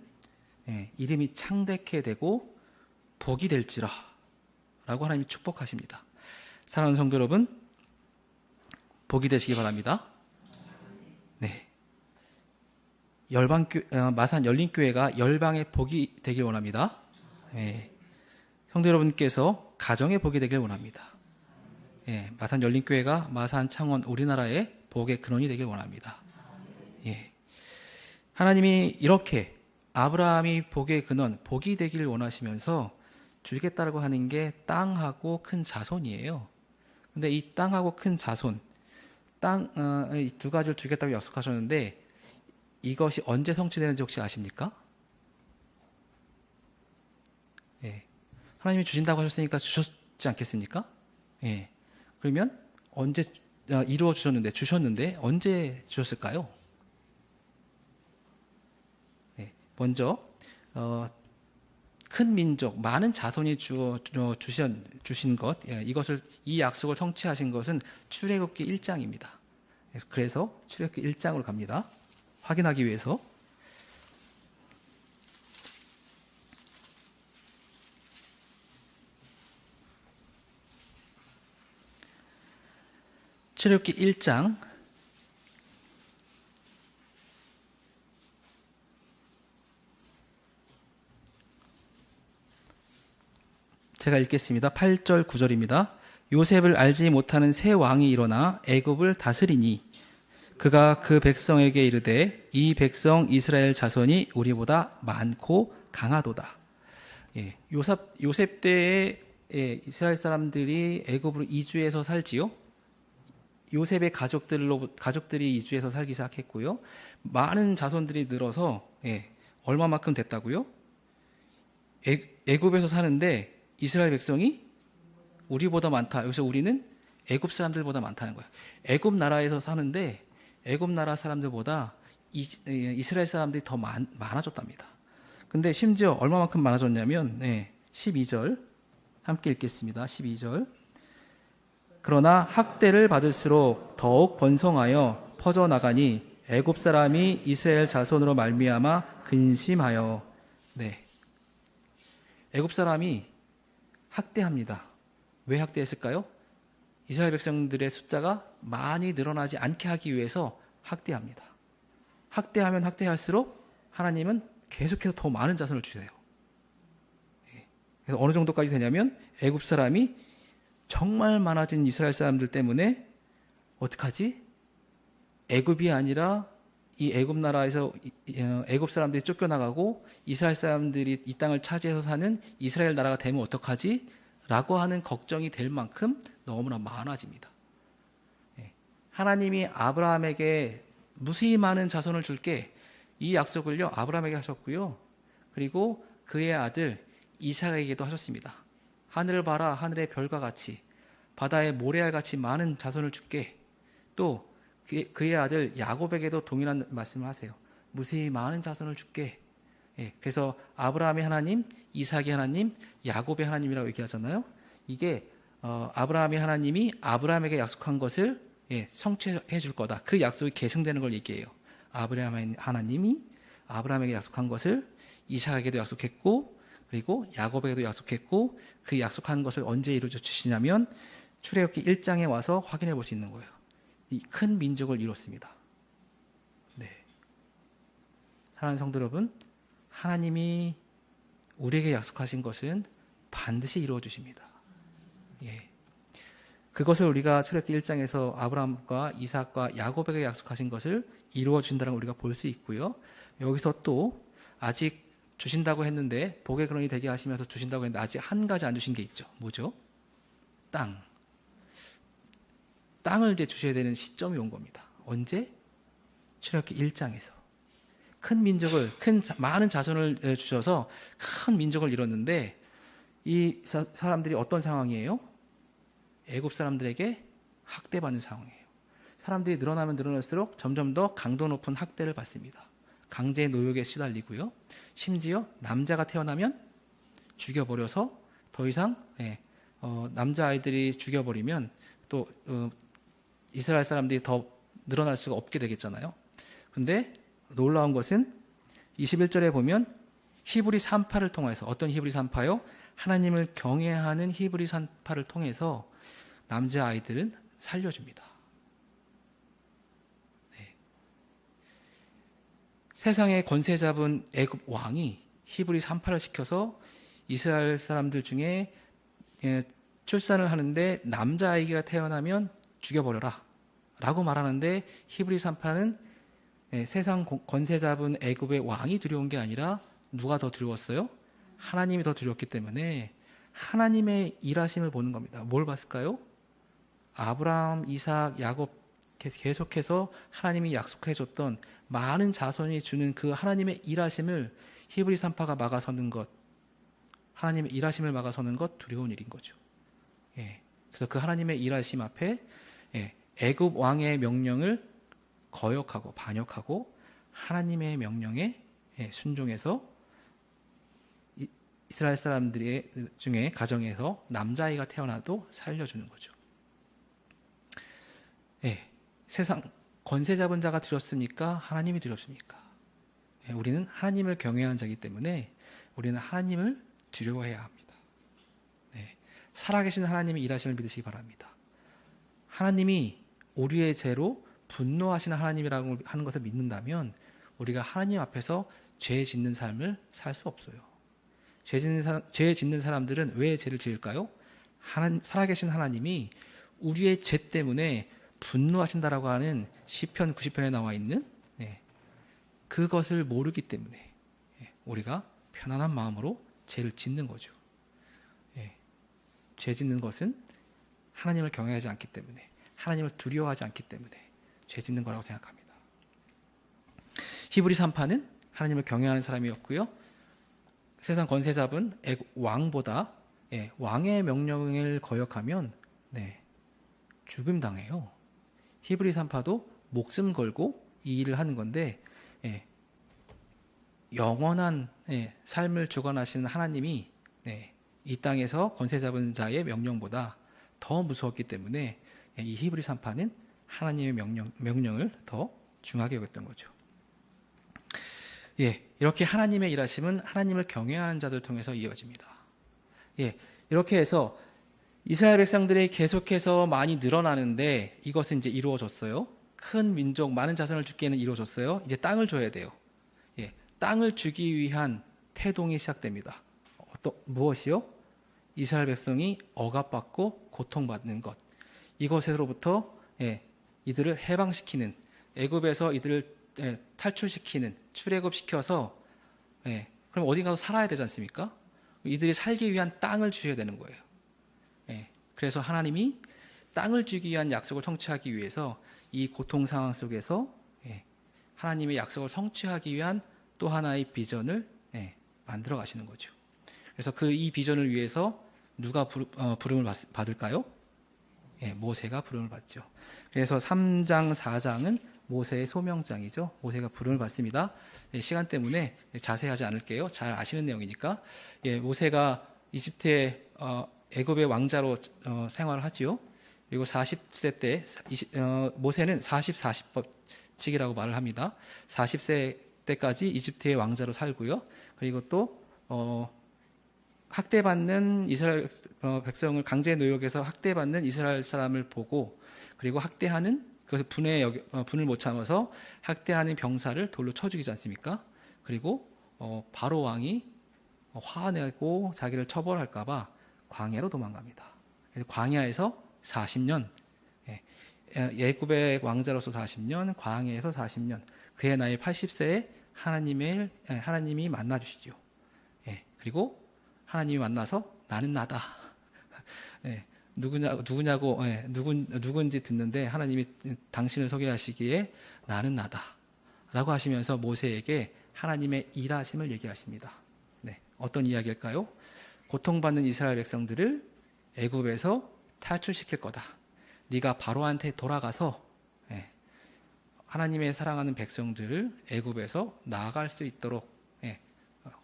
이름이 창대케 되고 복이 될지라 라고 하나님이 축복하십니다. 사랑하는 성도 여러분, 복이 되시기 바랍니다. 네. 마산 열린교회가 열방의 복이 되길 원합니다. 성도 여러분께서 가정의 복이 되길 원합니다. 마산 열린교회가 마산, 창원, 우리나라의 복의 근원이 되길 원합니다. 하나님이 이렇게 아브라함이 복의 근원, 복이 되길 원하시면서 주겠다라고 하는 게 땅하고 큰 자손이에요. 근데 이 땅하고 큰 자손, 이 두 가지를 주겠다고 약속하셨는데 이것이 언제 성취되는지 혹시 아십니까? 하나님이 주신다고 하셨으니까 주셨지 않겠습니까? 그러면 언제 이루어 주셨는데 언제 주셨을까요? 먼저 큰 민족, 많은 자손이 주신 것, 이 약속을 성취하신 것은 출애굽기 1장입니다. 그래서 출애굽기 1장으로 갑니다. 확인하기 위해서. 출애굽기 1장 제가 읽겠습니다. 8절 9절입니다. 요셉을 알지 못하는 새 왕이 일어나 애굽을 다스리니 그가 그 백성에게 이르되 이 백성 이스라엘 자손이 우리보다 많고 강하도다. 요셉 때에 이스라엘 사람들이 애굽으로 이주해서 살지요. 요셉의 가족들이 이주해서 살기 시작했고요. 많은 자손들이 늘어서 얼마만큼 됐다고요? 애굽에서 사는데 이스라엘 백성이 우리보다 많다. 여기서 우리는 애굽 사람들보다 많다는 거예요. 애굽 나라에서 사는데 애굽 나라 사람들보다 이스라엘 사람들이 더 많아졌답니다. 근데 심지어 얼마만큼 많아졌냐면 12절 함께 읽겠습니다. 12절. 그러나 학대를 받을수록 더욱 번성하여 퍼져나가니 애굽 사람이 이스라엘 자손으로 말미암아 근심하여. 네. 애굽 사람이 학대합니다. 왜 학대했을까요? 이스라엘 백성들의 숫자가 많이 늘어나지 않게 하기 위해서 학대합니다. 학대하면 학대할수록 하나님은 계속해서 더 많은 자손을 주세요. 그래서 어느 정도까지 되냐면 애굽 사람이 정말 많아진 이스라엘 사람들 때문에 어떡하지? 애굽이 아니라 이 애굽 나라에서 애굽 사람들이 쫓겨나가고 이스라엘 사람들이 이 땅을 차지해서 사는 이스라엘 나라가 되면 어떡하지? 라고 하는 걱정이 될 만큼 너무나 많아집니다. 하나님이 아브라함에게 무수히 많은 자손을 줄게, 이 약속을요 아브라함에게 하셨고요. 그리고 그의 아들 이삭에게도 하셨습니다. 하늘을 봐라, 하늘의 별과 같이, 바다의 모래알 같이 많은 자손을 줄게. 또 그의 아들 야곱에게도 동일한 말씀을 하세요. 무수히 많은 자손을 줄게. 그래서 아브라함의 하나님, 이삭의 하나님, 야곱의 하나님이라고 얘기하잖아요. 이게 아브라함의 하나님이 아브라함에게 약속한 것을 성취해 줄 거다. 그 약속이 계승되는 걸 얘기해요. 아브라함의 하나님이 아브라함에게 약속한 것을 이삭에게도 약속했고, 그리고 야곱에게도 약속했고, 그 약속한 것을 언제 이루어 주시냐면 출애굽기 1장에 와서 확인해 볼 수 있는 거예요. 이 큰 민족을 이뤘습니다. 네. 사랑하는 성도 여러분, 하나님이 우리에게 약속하신 것은 반드시 이루어 주십니다. 그것을 우리가 출애굽기 1장에서 아브라함과 이삭과 야곱에게 약속하신 것을 이루어 주신다는 걸 우리가 볼 수 있고요. 여기서 또 아직 주신다고 했는데, 복의 근원이 되게 하시면서 주신다고 했는데 아직 한 가지 안 주신 게 있죠. 뭐죠? 땅을 이제 주셔야 되는 시점이 온 겁니다. 언제? 출애굽기 1장에서 큰 민족을, 많은 자손을 주셔서 큰 민족을 이뤘는데, 이 사람들이 어떤 상황이에요? 애굽 사람들에게 학대받는 상황이에요. 사람들이 늘어나면 늘어날수록 점점 더 강도 높은 학대를 받습니다. 강제 노역에 시달리고요. 심지어 남자가 태어나면 죽여버려서 더 이상 남자아이들이 죽여버리면 또 이스라엘 사람들이 더 늘어날 수가 없게 되겠잖아요. 근데 놀라운 것은 21절에 보면 히브리 산파를 통해서, 어떤 히브리 산파요? 하나님을 경외하는 히브리 산파를 통해서 남자아이들은 살려줍니다. 세상의 권세 잡은 애굽 왕이 히브리 산파를 시켜서 이스라엘 사람들 중에 출산을 하는데 남자아이가 태어나면 죽여버려라 라고 말하는데, 히브리 산파는 세상 권세 잡은 애굽의 왕이 두려운 게 아니라 누가 더 두려웠어요? 하나님이 더 두려웠기 때문에 하나님의 일하심을 보는 겁니다. 뭘 봤을까요? 아브라함, 이삭, 야곱 계속해서 하나님이 약속해줬던 많은 자손이 주는 그 하나님의 일하심을 히브리 산파가 막아서는 것, 하나님의 일하심을 막아서는 것, 두려운 일인 거죠. 그래서 그 하나님의 일하심 앞에 애굽 왕의 명령을 거역하고 반역하고 하나님의 명령에 순종해서 이스라엘 사람들 중에 가정에서 남자아이가 태어나도 살려주는 거죠. 세상 권세 잡은 자가 두렵습니까? 하나님이 두렵습니까? 우리는 하나님을 경외하는 자이기 때문에 우리는 하나님을 두려워해야 합니다. 살아계신 하나님의 일하심을 믿으시기 바랍니다. 하나님이 우리의 죄로 분노하시는 하나님이라고 하는 것을 믿는다면 우리가 하나님 앞에서 죄 짓는 삶을 살 수 없어요. 죄 짓는 사람들은 왜 죄를 지을까요? 살아계신 하나님이 우리의 죄 때문에 분노하신다라고 하는 시편 90편에 나와 있는 그것을 모르기 때문에 우리가 편안한 마음으로 죄를 짓는 거죠. 죄 짓는 것은 하나님을 경외하지 않기 때문에, 하나님을 두려워하지 않기 때문에 죄 짓는 거라고 생각합니다. 히브리 산파는 하나님을 경외하는 사람이었고요. 세상 권세 잡은 왕보다 왕의 명령을 거역하면 죽음 당해요. 히브리 산파도 목숨 걸고 이 일을 하는 건데 영원한 삶을 주관하시는 하나님이 이 땅에서 권세 잡은 자의 명령보다 더 무서웠기 때문에 이 히브리 산파는 하나님의 명령을 더 중하게 여겼던 거죠. 이렇게 하나님의 일하심은 하나님을 경외하는 자들 통해서 이어집니다. 이렇게 해서 이스라엘 백성들이 계속해서 많이 늘어나는데 이것은 이제 이루어졌어요. 큰 민족, 많은 자손을 주기에는 이루어졌어요. 이제 땅을 줘야 돼요. 땅을 주기 위한 태동이 시작됩니다. 무엇이요? 이스라엘 백성이 억압받고 고통받는 것. 이것으로부터 이들을 해방시키는, 애굽에서 이들을 탈출시키는, 출애굽시켜서 그럼 어디 가서 살아야 되지 않습니까? 이들이 살기 위한 땅을 주셔야 되는 거예요. 그래서 하나님이 땅을 주기 위한 약속을 성취하기 위해서 이 고통 상황 속에서 하나님의 약속을 성취하기 위한 또 하나의 비전을 만들어 가시는 거죠. 그래서 이 비전을 위해서 누가 부름을 받을까요? 모세가 부름을 받죠. 그래서 3장, 4장은 모세의 소명장이죠. 모세가 부름을 받습니다. 시간 때문에 자세하지 않을게요. 잘 아시는 내용이니까. 모세가 이집트의 애굽의 왕자로 생활을 하지요. 그리고 40세 때 모세는 40-40법칙이라고 말을 합니다. 40세 때까지 이집트의 왕자로 살고요. 그리고 또 학대받는 이스라엘 백성을 강제 노역에서 학대받는 이스라엘 사람을 보고, 그리고 학대하는 그 분을 못 참아서 학대하는 병사를 돌로 쳐 죽이지 않습니까? 그리고 바로 왕이 화내고 자기를 처벌할까봐 광야로 도망갑니다. 광야에서 40년, 애굽의 왕자로서 40년, 광야에서 40년, 그의 나이 80세에 하나님이 만나 주시죠. 그리고 하나님이 만나서 나는 나다. 누군지 듣는데 하나님이 당신을 소개하시기에 나는 나다 라고 하시면서 모세에게 하나님의 일하심을 얘기하십니다. 어떤 이야기일까요? 고통받는 이스라엘 백성들을 애굽에서 탈출시킬 거다. 네가 바로한테 돌아가서 하나님의 사랑하는 백성들을 애굽에서 나아갈 수 있도록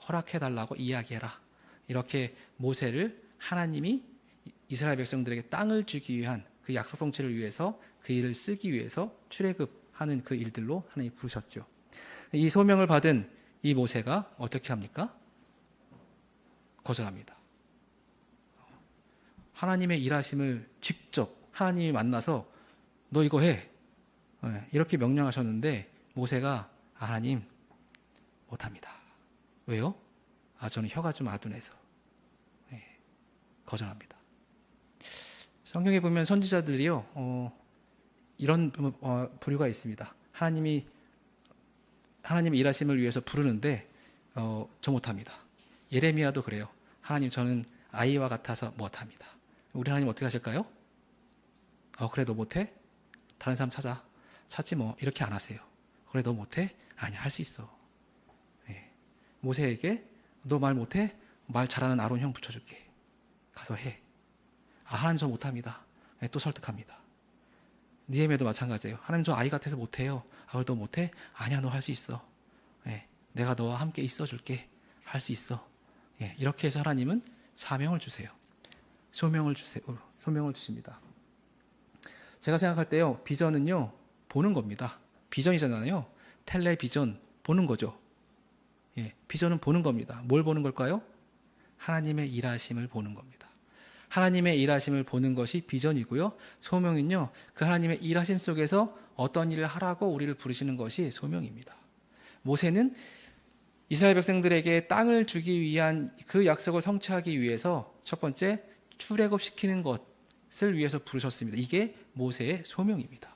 허락해달라고 이야기해라. 이렇게 모세를 하나님이 이스라엘 백성들에게 땅을 주기 위한 그 약속 성취를 위해서, 그 일을 쓰기 위해서 출애굽하는 그 일들로 하나님이 부르셨죠. 이 소명을 받은 이 모세가 어떻게 합니까? 거절합니다. 하나님의 일하심을 직접 하나님이 만나서 너 이거 해, 이렇게 명령하셨는데 모세가 하나님 못합니다. 왜요? 저는 혀가 좀 아둔해서. 거절합니다. 성경에 보면 선지자들이요, 이런 부류가 있습니다. 하나님의 일하심을 위해서 부르는데 저 못합니다. 예레미야도 그래요. 하나님, 저는 아이와 같아서 못합니다. 우리 하나님 어떻게 하실까요? 그래 너 못해? 다른 사람 찾지 뭐, 이렇게 안 하세요. 그래 너 못해? 아니야, 할 수 있어. 모세에게 너 말 못해? 말 잘하는 아론 형 붙여줄게. 가서 해. 하나님 저 못합니다. 또 설득합니다. 니에미야도 마찬가지예요. 하나님 저 아이 같아서 못해요. 그래 너 못해? 아니야, 너 할 수 있어. 내가 너와 함께 있어줄게. 할 수 있어. 이렇게 해서 하나님은 사명을 주세요. 소명을 주십니다. 제가 생각할 때요, 비전은요 보는 겁니다. 비전이잖아요. 텔레비전 보는 거죠. 비전은 보는 겁니다. 뭘 보는 걸까요? 하나님의 일하심을 보는 겁니다. 하나님의 일하심을 보는 것이 비전이고요. 소명은요, 그 하나님의 일하심 속에서 어떤 일을 하라고 우리를 부르시는 것이 소명입니다. 모세는 이스라엘 백성들에게 땅을 주기 위한 그 약속을 성취하기 위해서 첫 번째 출애굽시키는 것을 위해서 부르셨습니다. 이게 모세의 소명입니다.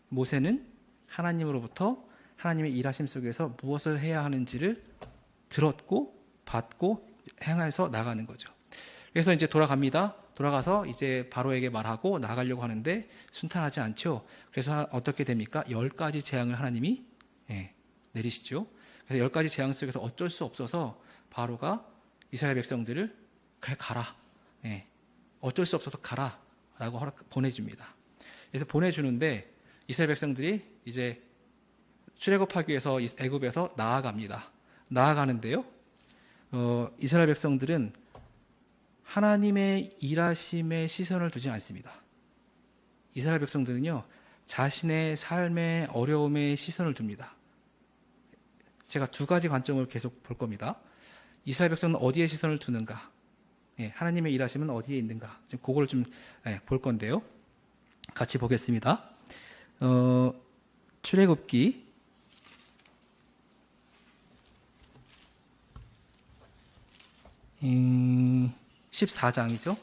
모세는 하나님으로부터 하나님의 일하심 속에서 무엇을 해야 하는지를 들었고 받고 행해서 나가는 거죠. 그래서 이제 돌아갑니다. 돌아가서 이제 바로에게 말하고 나가려고 하는데 순탄하지 않죠. 그래서 어떻게 됩니까? 10가지 재앙을 하나님이 내리시죠. 그래서 10가지 재앙 속에서 어쩔 수 없어서 바로가 이스라엘 백성들을 그래 가라. 예. 어쩔 수 없어서 가라라고 보내줍니다. 그래서 보내주는데 이스라엘 백성들이 이제 출애굽하기 위해서 애굽에서 나아갑니다. 나아가는데요. 이스라엘 백성들은 하나님의 일하심에 시선을 두지 않습니다. 이스라엘 백성들은요, 자신의 삶의 어려움에 시선을 둡니다. 제가 두 가지 관점을 계속 볼 겁니다. 이스라엘 백성은 어디에 시선을 두는가? 예, 하나님의 일하심은 어디에 있는가? 지금 그걸 좀 볼 건데요. 같이 보겠습니다. 출애굽기 14장이죠.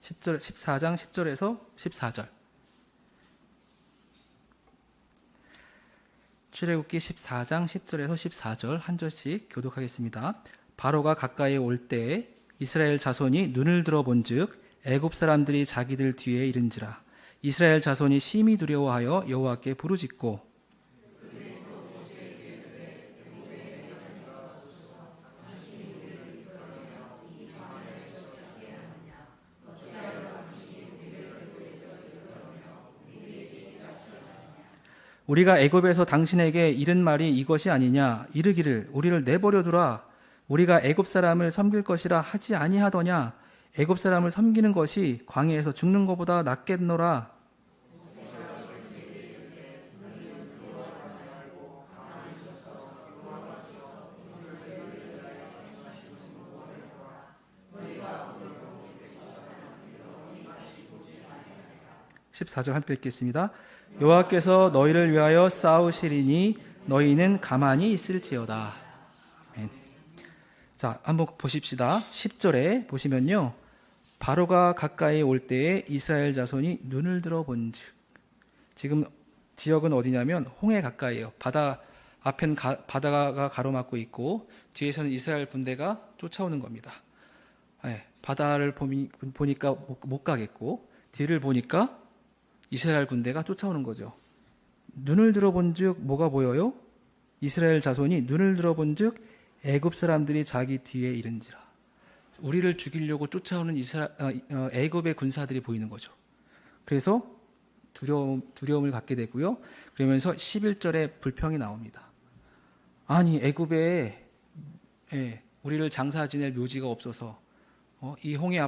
14장 10절에서 14절. 출애굽기 14장 10절에서 14절 한 절씩 교독하겠습니다. 바로가 가까이 올 때에 이스라엘 자손이 눈을 들어 본즉 애굽 사람들이 자기들 뒤에 이른지라. 이스라엘 자손이 심히 두려워하여 여호와께 부르짖고 우리가 애굽에서 당신에게 이른 말이 이것이 아니냐. 이르기를 우리를 내버려 두라. 우리가 애굽 사람을 섬길 것이라 하지 아니하더냐. 애굽 사람을 섬기는 것이 광야에서 죽는 것보다 낫겠노라. (14절) 함께 읽겠습니다. 여호와께서 너희를 위하여 싸우시리니 너희는 가만히 있을지어다. 아멘. 자, 한번 보십시다. 10절에 보시면요, 바로가 가까이 올 때에 이스라엘 자손이 눈을 들어 본즉. 지금 지역은 어디냐면 홍해 가까이에요. 바다 앞엔 바다가 가로막고 있고 뒤에서는 이스라엘 군대가 쫓아오는 겁니다. 바다를 보니까 못 가겠고 뒤를 보니까 이스라엘 군대가 쫓아오는 거죠. 눈을 들어본즉 뭐가 보여요? 이스라엘 자손이 눈을 들어본즉 애굽 사람들이 자기 뒤에 이른지라. 우리를 죽이려고 쫓아오는 애굽의 군사들이 보이는 거죠. 그래서 두려움을 갖게 되고요. 그러면서 11절에 불평이 나옵니다. 아니 애굽에 우리를 장사 지낼 묘지가 없어서 이 홍해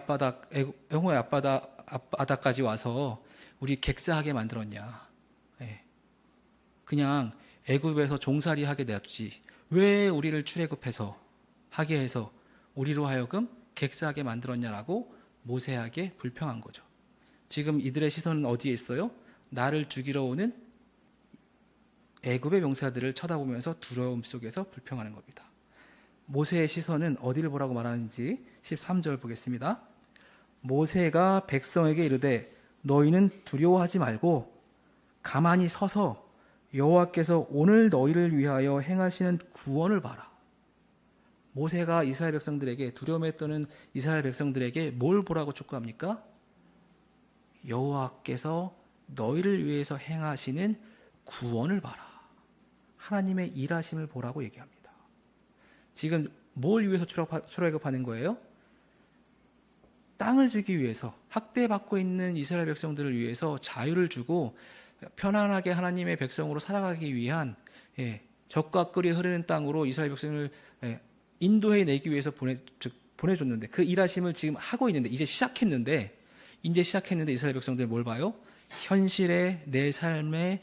앞바다까지 와서 우리 객사하게 만들었냐. 그냥 애굽에서 종살이 하게 되었지. 왜 우리를 출애굽해서 하게 해서 우리로 하여금 객사하게 만들었냐라고 모세에게 불평한 거죠. 지금 이들의 시선은 어디에 있어요? 나를 죽이러 오는 애굽의 병사들을 쳐다보면서 두려움 속에서 불평하는 겁니다. 모세의 시선은 어디를 보라고 말하는지 13절 보겠습니다. 모세가 백성에게 이르되 너희는 두려워하지 말고 가만히 서서 여호와께서 오늘 너희를 위하여 행하시는 구원을 봐라. 모세가 이스라엘 백성들에게, 두려움에 떠는 이스라엘 백성들에게 뭘 보라고 촉구합니까? 여호와께서 너희를 위해서 행하시는 구원을 봐라. 하나님의 일하심을 보라고 얘기합니다. 지금 뭘 위해서 출애굽하는 거예요? 땅을 주기 위해서, 학대받고 있는 이스라엘 백성들을 위해서 자유를 주고 편안하게 하나님의 백성으로 살아가기 위한, 젖과 꿀이 흐르는 땅으로 이스라엘 백성을 인도해 내기 위해서 보내줬는데, 그 일하심을 지금 하고 있는데, 이제 시작했는데 이스라엘 백성들 뭘 봐요? 현실의 내 삶의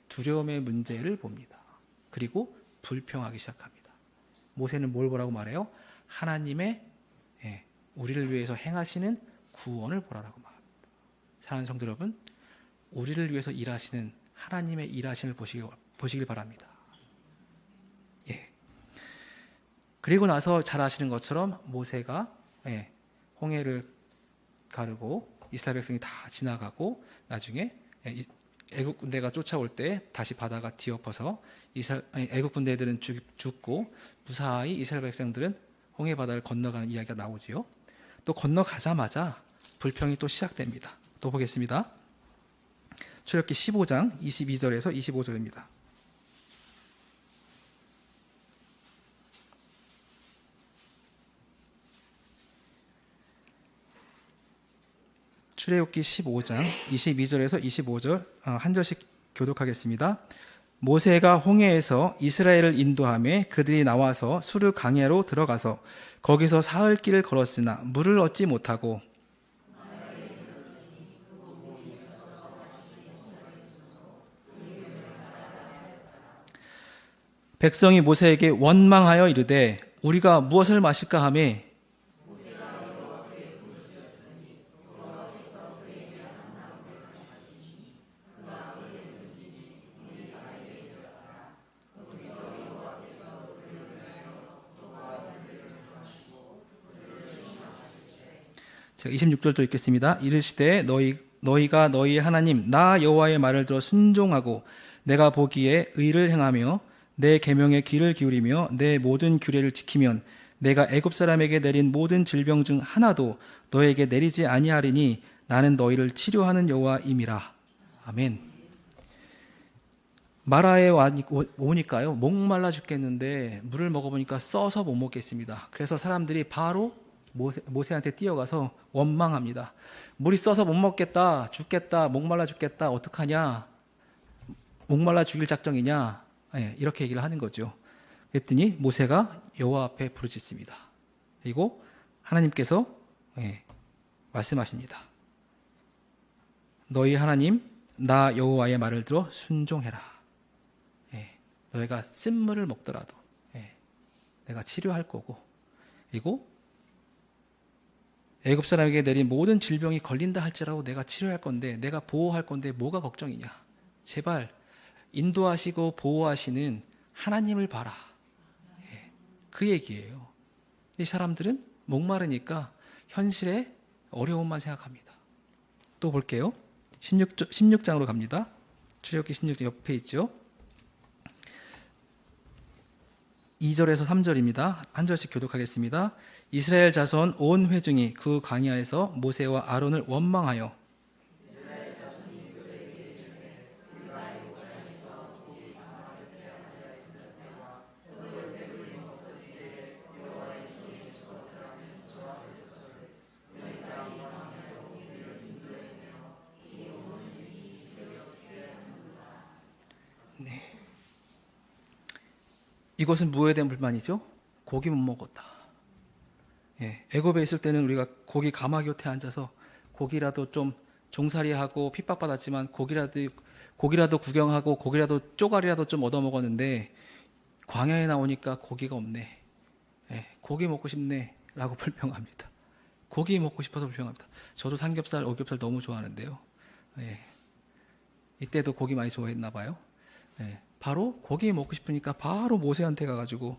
두려움의 문제를 봅니다. 그리고 불평하기 시작합니다. 모세는 뭘 보라고 말해요? 하나님의 우리를 위해서 행하시는 구원을 보라라고 말합니다. 사랑하는 성도 여러분, 우리를 위해서 일하시는 하나님의 일하심을 보시길 바랍니다. 그리고 나서 잘 아시는 것처럼 모세가 홍해를 가르고 이스라엘 백성이 다 지나가고 나중에 애국 군대가 쫓아올 때 다시 바다가 뒤엎어서 애국 군대들은 죽고 무사히 이스라엘 백성들은 홍해 바다를 건너가는 이야기가 나오지요. 또 건너가자마자 불평이 또 시작됩니다. 또 보겠습니다. 출애굽기 15장 22절에서 25절입니다. 출애굽기 15장 22절에서 25절 한 절씩 교독하겠습니다. 모세가 홍해에서 이스라엘을 인도하며 그들이 나와서 수르 강야로 들어가서 거기서 사흘 길을 걸었으나 물을 얻지 못하고 백성이 모세에게 원망하여 이르되 우리가 무엇을 마실까 하며 제가 26절도 읽겠습니다. 이르시되 너희가 너희 하나님 나 여호와의 말을 들어 순종하고 내가 보기에 의를 행하며 내 계명에 귀를 기울이며 내 모든 규례를 지키면 내가 애굽 사람에게 내린 모든 질병 중 하나도 너에게 내리지 아니하리니 나는 너희를 치료하는 여호와임이라. 아멘. 마라에 오니까요 목말라 죽겠는데 물을 먹어보니까 써서 못 먹겠습니다. 그래서 사람들이 바로 모세한테 뛰어가서 원망합니다. 물이 써서 못 먹겠다, 죽겠다, 목말라 죽겠다, 어떡하냐, 목말라 죽일 작정이냐, 이렇게 얘기를 하는 거죠. 그랬더니 모세가 여호와 앞에 부르짖습니다. 그리고 하나님께서 말씀하십니다. 너희 하나님 나 여호와의 말을 들어 순종해라. 너희가 쓴물을 먹더라도 내가 치료할 거고, 그리고 애굽 사람에게 내린 모든 질병이 걸린다 할지라도 내가 치료할 건데, 내가 보호할 건데 뭐가 걱정이냐. 제발 인도하시고 보호하시는 하나님을 봐라. 그 얘기예요. 이 사람들은 목마르니까 현실의 어려움만 생각합니다. 또 볼게요. 16장으로 갑니다. 출애굽기 16장 옆에 있죠. 2절에서 3절입니다. 한 절씩 교독하겠습니다. 이스라엘 자손 온 회중이 그 광야에서 모세와 아론을 원망하여 이것은 무엇에 대한 불만이죠? 고기 못 먹었다. 애굽에 있을 때는 우리가 고기 가마 곁에 앉아서 고기라도 좀 종살이하고 핍박받았지만 고기라도 구경하고 고기라도 쪼가리라도 좀 얻어먹었는데 광야에 나오니까 고기가 없네. 고기 먹고 싶네 라고 불평합니다. 고기 먹고 싶어서 불평합니다. 저도 삼겹살, 오겹살 너무 좋아하는데요. 이때도 고기 많이 좋아했나 봐요. 바로 고기 먹고 싶으니까 바로 모세한테 가가지고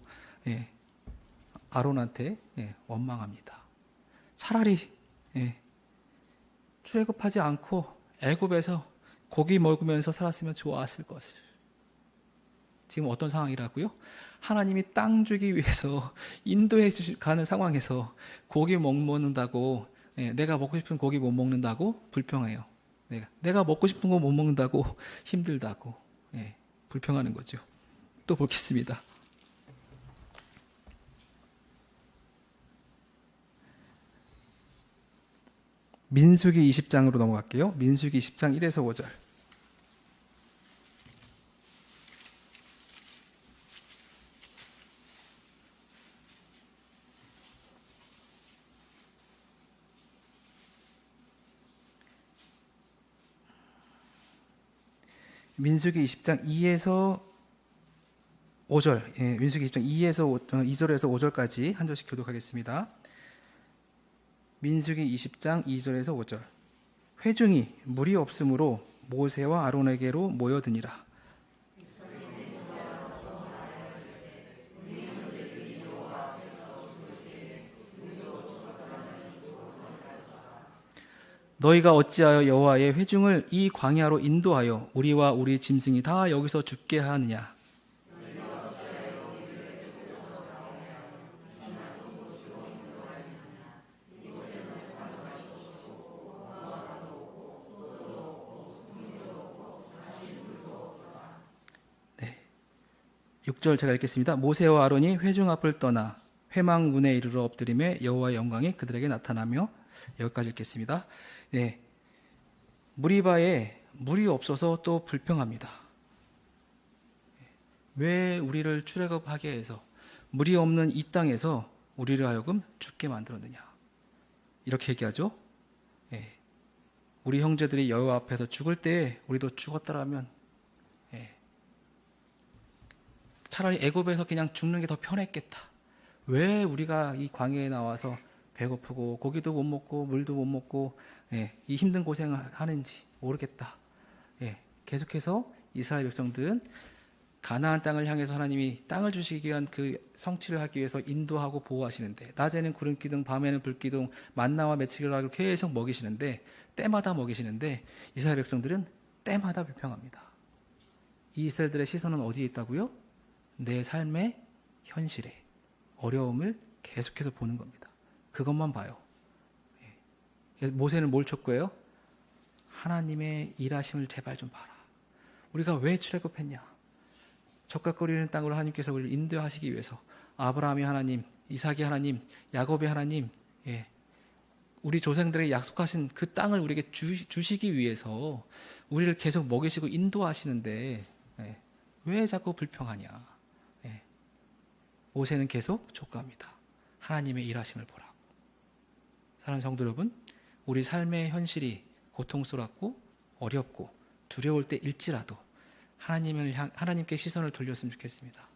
아론한테 원망합니다. 차라리 출애굽하지 않고 애굽에서 고기 먹으면서 살았으면 좋았을 것을. 지금 어떤 상황이라고요? 하나님이 땅 주기 위해서 인도해 가는 상황에서 고기 못 먹는다고, 내가 먹고 싶은 고기 못 먹는다고 불평해요. 내가 먹고 싶은 거 못 먹는다고 힘들다고 불평하는 거죠. 또 보겠습니다. 민수기 20장으로 넘어갈게요. 민수기 20장 1에서 5절. 민수기 20장 2에서 5절, 민수기 20장 2절에서 5절까지 한 절씩 교독하겠습니다. 민수기 20장 2절에서 5절. 회중이 물이 없으므로 모세와 아론에게로 모여드니라. 너희가 어찌하여 여호와의 회중을 이 광야로 인도하여 우리와 우리 짐승이 다 여기서 죽게 하느냐. 6절 제가 읽겠습니다. 모세와 아론이 회중 앞을 떠나 회막문에 이르러 엎드림에 여호와의 영광이 그들에게 나타나며, 여기까지 읽겠습니다. 네, 무리바에 물이 없어서 또 불평합니다. 왜 우리를 출애굽하게 해서 물이 없는 이 땅에서 우리를 하여금 죽게 만들었느냐, 이렇게 얘기하죠. 예. 우리 형제들이 여호와 앞에서 죽을 때에 우리도 죽었더라면, 예, 차라리 애굽에서 그냥 죽는 게 더 편했겠다. 왜 우리가 이 광야에 나와서 배고프고 고기도 못 먹고 물도 못 먹고, 예, 이 힘든 고생을 하는지 모르겠다. 예, 계속해서 이스라엘 백성들은 가나안 땅을 향해서 하나님이 땅을 주시기 위한 그 성취를 하기 위해서 인도하고 보호하시는데, 낮에는 구름 기둥, 밤에는 불 기둥, 만나와 메추기를 계속 먹이시는데, 때마다 먹이시는데, 이스라엘 백성들은 때마다 불평합니다. 이 이스라엘들의 시선은 어디에 있다고요? 내 삶의 현실에, 어려움을 계속해서 보는 겁니다. 그것만 봐요. 그래서 모세는 뭘 촉구해요? 하나님의 일하심을 제발 좀 봐라. 우리가 왜 출애굽했냐? 적각거리는 땅으로 하나님께서 우리를 인도하시기 위해서 아브라함의 하나님, 이삭의 하나님, 야곱의 하나님, 예, 우리 조상들에게 약속하신 그 땅을 우리에게 주시기 위해서 우리를 계속 먹이시고 인도하시는데, 예, 왜 자꾸 불평하냐? 예, 모세는 계속 촉구합니다. 하나님의 일하심을 보라고. 사랑하는 성도 여러분, 우리 삶의 현실이 고통스럽고 어렵고 두려울 때일지라도 하나님께 시선을 돌렸으면 좋겠습니다.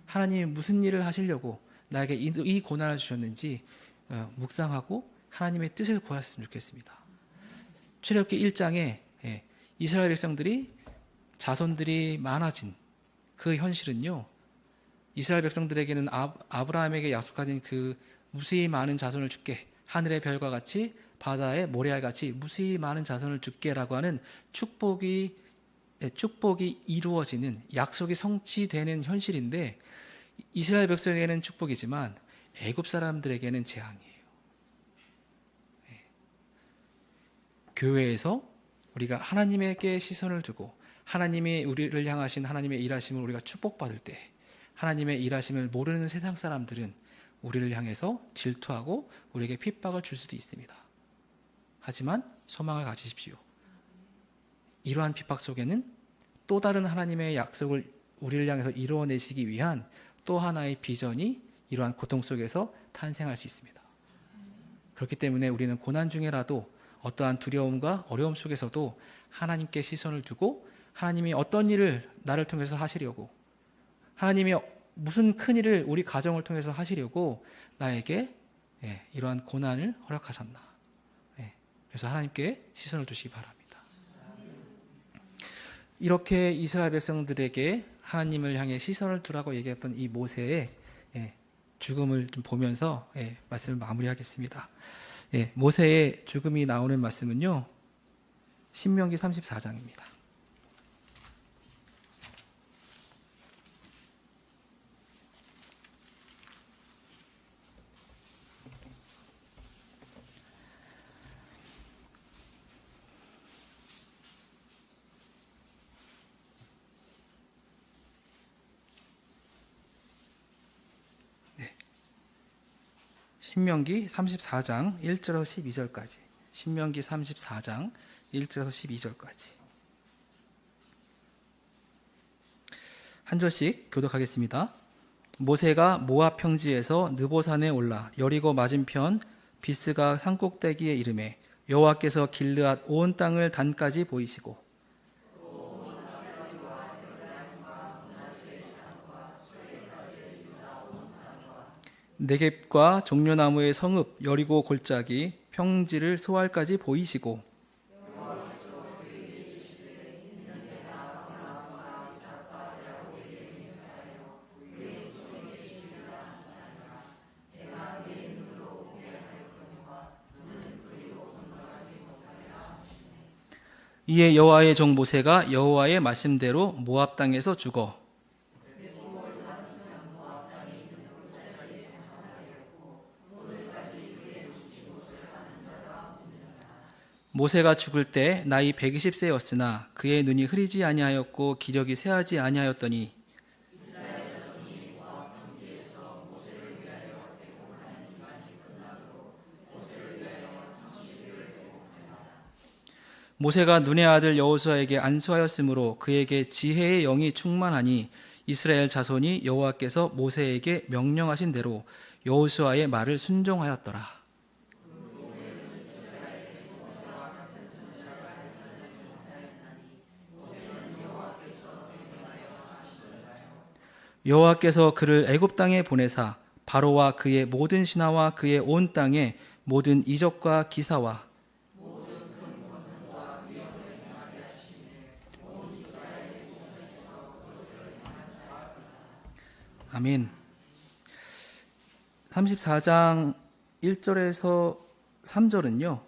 하나님이 무슨 일을 하시려고 나에게 이 고난을 주셨는지 묵상하고 하나님의 뜻을 구했으면 좋겠습니다. 출애굽기 1장에 이스라엘 백성들이 자손들이 많아진 그 현실은요, 이스라엘 백성들에게는 아브라함에게 약속하신 그 무수히 많은 자손을 주게, 하늘의 별과 같이 바다의 모래알 같이 무수히 많은 자손을 주게라고 하는 축복이 이루어지는, 약속이 성취되는 현실인데, 이스라엘 백성에게는 축복이지만 애굽 사람들에게는 재앙이에요. 교회에서 우리가 하나님에게 시선을 두고 하나님이 우리를 향하신 하나님의 일하심을 우리가 축복받을 때, 하나님의 일하심을 모르는 세상 사람들은 우리를 향해서 질투하고 우리에게 핍박을 줄 수도 있습니다. 하지만 소망을 가지십시오. 이러한 핍박 속에는 또 다른 하나님의 약속을 우리를 향해서 이루어내시기 위한 또 하나의 비전이 이러한 고통 속에서 탄생할 수 있습니다. 그렇기 때문에 우리는 고난 중에라도, 어떠한 두려움과 어려움 속에서도 하나님께 시선을 두고, 하나님이 어떤 일을 나를 통해서 하시려고, 하나님이 무슨 큰 일을 우리 가정을 통해서 하시려고 나에게 이러한 고난을 허락하셨나. 그래서 하나님께 시선을 두시기 바랍니다. 이렇게 이스라엘 백성들에게 하나님을 향해 시선을 두라고 얘기했던 이 모세의 죽음을 좀 보면서 말씀을 마무리하겠습니다. 모세의 죽음이 나오는 말씀은요, 신명기 34장입니다. 신명기 34장 1절에서 12절까지. 신명기 34장 1절에서 12절까지. 한 절씩 교독하겠습니다. 모세가 모압 평지에서 느보산에 올라 여리고 맞은편 비스가 산꼭대기에 이르매 여호와께서 길르앗 온 땅을 단까지 보이시고, 네겝과 종려나무의 성읍 여리고 골짜기 평지를 소알까지 보이시고, 이에 여호와의 종 모세가 여호와의 말씀대로 모압 땅에서 죽어 모세가 죽을 때 나이 120세였으나 그의 눈이 흐리지 아니하였고 기력이 쇠하지 아니하였더니 모세가 눈의 아들 여호수아에게 안수하였으므로 그에게 지혜의 영이 충만하니 이스라엘 자손이 여호와께서 모세에게 명령하신 대로 여호수아의 말을 순종하였더라. 여호와께서 그를 애굽 땅에 보내사 바로와 그의 모든 신하와 그의 온 땅에 모든 이적과 기사와 아멘. 34장 1절에서 3절은요.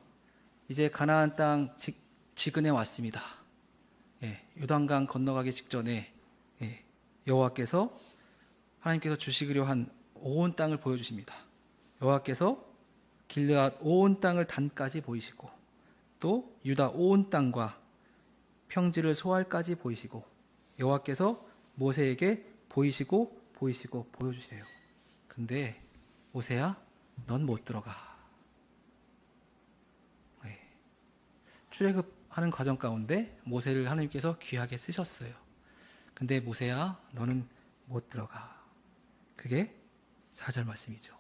이제 가나안 땅 지근에 왔습니다. 예, 요단강 건너가기 직전에 여호와께서 하나님께서 주시기로 한 온 땅을 보여주십니다. 여호와께서 길르앗 온 땅을 단까지 보이시고 또 유다 온 땅과 평지를 소알까지 보이시고 여호와께서 모세에게 보이시고 보여주세요. 근데 모세야, 넌 못 들어가. 출애굽하는 과정 가운데 모세를 하나님께서 귀하게 쓰셨어요. 근데 모세야, 너는 못 들어가. 그게 4절 말씀이죠.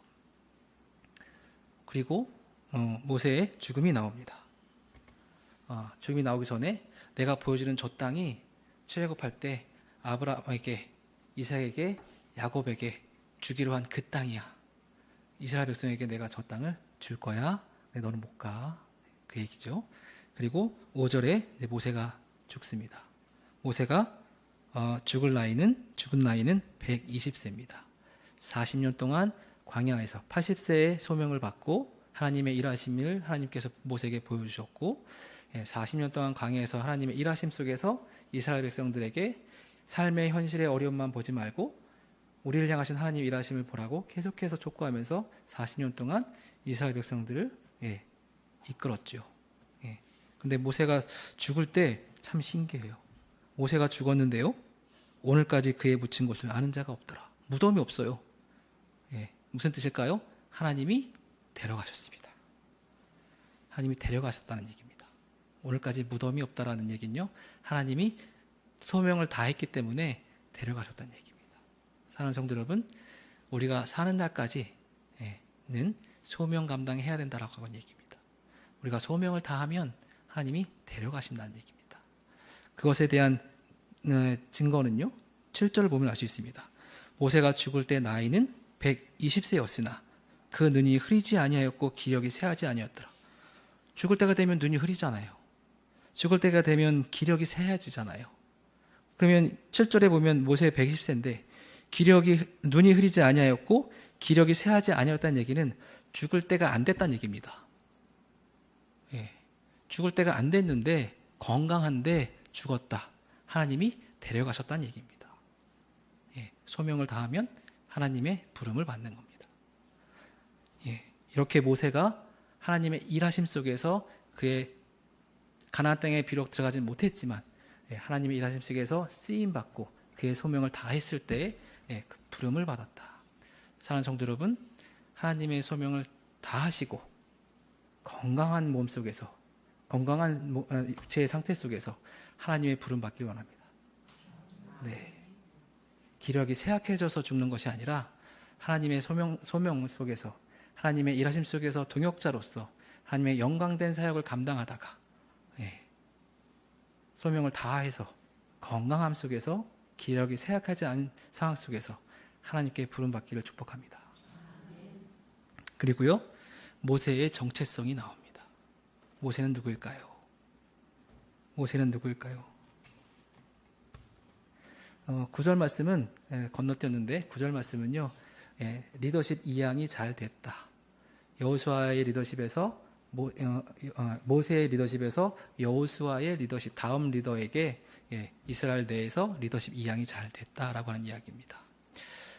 그리고 모세의 죽음이 나옵니다. 죽음이 나오기 전에 내가 보여주는 저 땅이 출애굽할 때 아브라함에게, 이삭에게, 야곱에게 주기로 한 그 땅이야. 이스라엘 백성에게 내가 저 땅을 줄 거야. 근데 너는 못 가. 그 얘기죠. 그리고 5절에 모세가 죽습니다. 모세가 죽은 나이는 120세입니다. 40년 동안 광야에서 80세의 소명을 받고 하나님의 일하심을 하나님께서 모세에게 보여주셨고 40년 동안 광야에서 하나님의 일하심 속에서 이스라엘 백성들에게 삶의 현실의 어려움만 보지 말고 우리를 향하신 하나님의 일하심을 보라고 계속해서 촉구하면서 40년 동안 이스라엘 백성들을 이끌었죠. 근데 모세가 죽을 때 참 신기해요. 모세가 죽었는데요, 오늘까지 그에 묻힌 것을 아는 자가 없더라. 무덤이 없어요. 무슨 뜻일까요? 하나님이 데려가셨습니다. 하나님이 데려가셨다는 얘기입니다. 오늘까지 무덤이 없다라는 얘기는요, 하나님이 소명을 다했기 때문에 데려가셨다는 얘기입니다. 사랑하는 성도 여러분, 우리가 사는 날까지는 소명 감당해야 된다라고 하는 얘기입니다. 우리가 소명을 다하면 하나님이 데려가신다는 얘기입니다. 그것에 대한 증거는요, 7절을 보면 알 수 있습니다. 모세가 죽을 때 나이는 120세였으나 그 눈이 흐리지 아니하였고 기력이 쇠하지 아니었더라. 죽을 때가 되면 눈이 흐리잖아요. 죽을 때가 되면 기력이 쇠해지잖아요. 그러면 7절에 보면 모세 120세인데 눈이 흐리지 아니하였고 기력이 쇠하지 아니었다는 얘기는 죽을 때가 안 됐다는 얘기입니다. 죽을 때가 안 됐는데 건강한데 죽었다. 하나님이 데려가셨다는 얘기입니다. 소명을 다하면 하나님의 부름을 받는 겁니다. 이렇게 모세가 하나님의 일하심 속에서 그의 가나안 땅에 비록 들어가지 못했지만 하나님의 일하심 속에서 쓰임받고 그의 소명을 다했을 때에 그 부름을 받았다. 사랑하는 성도 여러분, 하나님의 소명을 다하시고 건강한 몸 속에서, 건강한 육체의 상태 속에서 하나님의 부름 받기 원합니다. 기력이 쇠약해져서 죽는 것이 아니라 하나님의 소명 속에서, 하나님의 일하심 속에서 동역자로서 하나님의 영광된 사역을 감당하다가 소명을 다해서 건강함 속에서, 기력이 쇠약하지 않은 상황 속에서 하나님께 부름 받기를 축복합니다. 그리고요, 모세의 정체성이 나옵니다. 모세는 누구일까요? 모세는 누구일까요? 9절 말씀은 건너뛰었는데 9절 말씀은요, 리더십 이양이 잘 됐다. 여호수아의 리더십에서 모세의 리더십에서 여호수아의 리더십, 다음 리더에게 이스라엘 내에서 리더십 이양이 잘 됐다라고 하는 이야기입니다.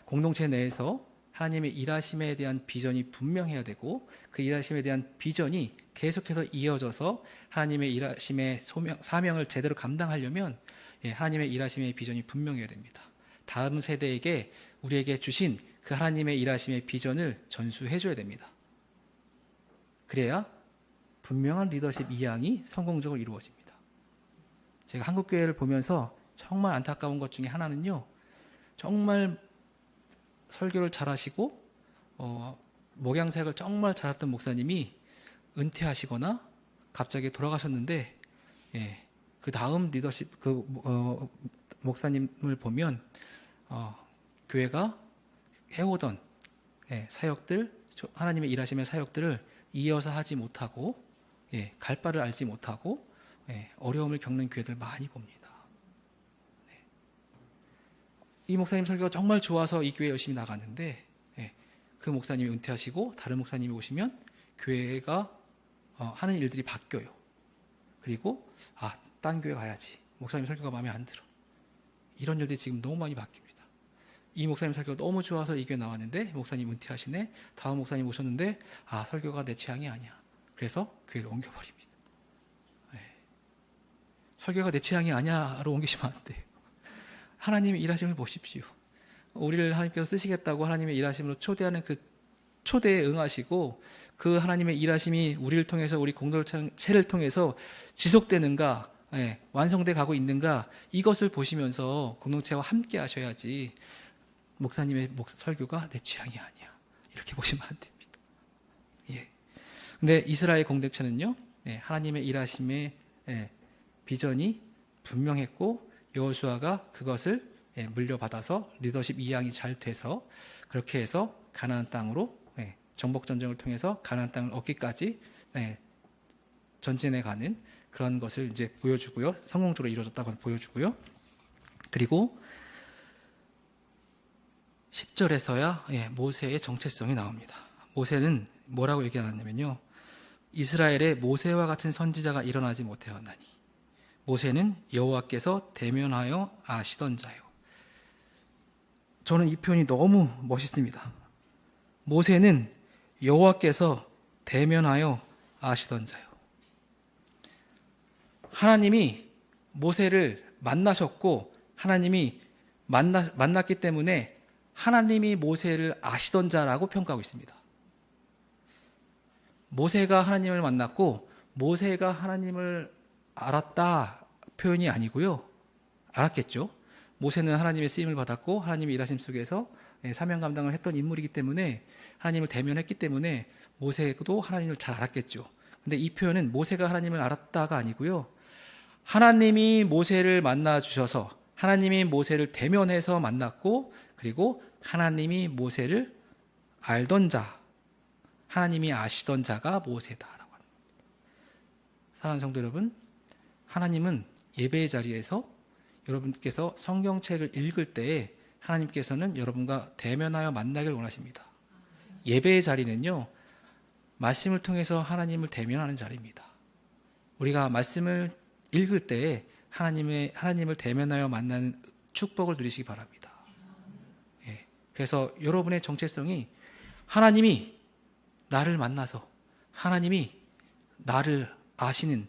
공동체 내에서 하나님의 일하심에 대한 비전이 분명해야 되고 그 일하심에 대한 비전이 계속해서 이어져서 하나님의 일하심의 사명을 제대로 감당하려면 하나님의 일하심의 비전이 분명해야 됩니다. 다음 세대에게 우리에게 주신 그 하나님의 일하심의 비전을 전수해 줘야 됩니다. 그래야 분명한 리더십 이양이 성공적으로 이루어집니다. 제가 한국교회를 보면서 정말 안타까운 것 중에 하나는요, 정말 설교를 잘하시고 목양사역을 정말 잘했던 목사님이 은퇴하시거나 갑자기 돌아가셨는데, 그 다음 리더십 목사님을 보면 교회가 해오던 사역들, 하나님의 일하심의 사역들을 이어서 하지 못하고 갈 바를 알지 못하고 어려움을 겪는 교회들 많이 봅니다. 이 목사님 설교가 정말 좋아서 이 교회 열심히 나갔는데 그 목사님이 은퇴하시고 다른 목사님이 오시면 교회가 하는 일들이 바뀌어요. 그리고 딴 교회 가야지. 목사님 설교가 마음에 안 들어. 이런 일들이 지금 너무 많이 바뀝니다. 이 목사님 설교가 너무 좋아서 이 교회 나왔는데 목사님 은퇴하시네. 다음 목사님 오셨는데 설교가 내 취향이 아니야. 그래서 교회를 옮겨버립니다. 설교가 내 취향이 아니야로 옮기시면 안 돼요. 하나님의 일하심을 보십시오. 우리를 하나님께서 쓰시겠다고 하나님의 일하심으로 초대하는 그 초대에 응하시고 그 하나님의 일하심이 우리를 통해서 우리 공동체를 통해서 지속되는가, 완성돼 가고 있는가, 이것을 보시면서 공동체와 함께 하셔야지 목사님의 설교가 내 취향이 아니야 이렇게 보시면 안 됩니다. 근데 이스라엘 공동체는요, 하나님의 일하심의 비전이 분명했고 여호수아가 그것을 물려받아서 리더십 이양이 잘 돼서 그렇게 해서 가나안 땅으로 정복 전쟁을 통해서 가나안 땅을 얻기까지 전진해가는 그런 것을 이제 보여주고요. 성공적으로 이루어졌다고 보여주고요. 그리고 10절에서야 모세의 정체성이 나옵니다. 모세는 뭐라고 얘기하냐면요, 이스라엘에 모세와 같은 선지자가 일어나지 못하였나니 모세는 여호와께서 대면하여 아시던 자요. 저는 이 표현이 너무 멋있습니다. 모세는 여호와께서 대면하여 아시던 자요. 하나님이 모세를 만나셨고 하나님이 만났기 때문에 하나님이 모세를 아시던 자라고 평가하고 있습니다. 모세가 하나님을 만났고 모세가 하나님을 알았다 표현이 아니고요. 알았겠죠. 모세는 하나님의 쓰임을 받았고 하나님의 일하심 속에서 사명 감당을 했던 인물이기 때문에 하나님을 대면했기 때문에 모세도 하나님을 잘 알았겠죠. 근데 이 표현은 모세가 하나님을 알았다가 아니고요. 하나님이 모세를 만나 주셔서 하나님이 모세를 대면해서 만났고 그리고 하나님이 모세를 알던 자, 하나님이 아시던 자가 모세다라고 합니다. 사랑하는 성도 여러분, 하나님은 예배의 자리에서 여러분께서 성경책을 읽을 때에 하나님께서는 여러분과 대면하여 만나길 원하십니다. 예배의 자리는요, 말씀을 통해서 하나님을 대면하는 자리입니다. 우리가 말씀을 읽을 때에 하나님을 대면하여 만나는 축복을 누리시기 바랍니다. 그래서 여러분의 정체성이 하나님이 나를 만나서 하나님이 나를 아시는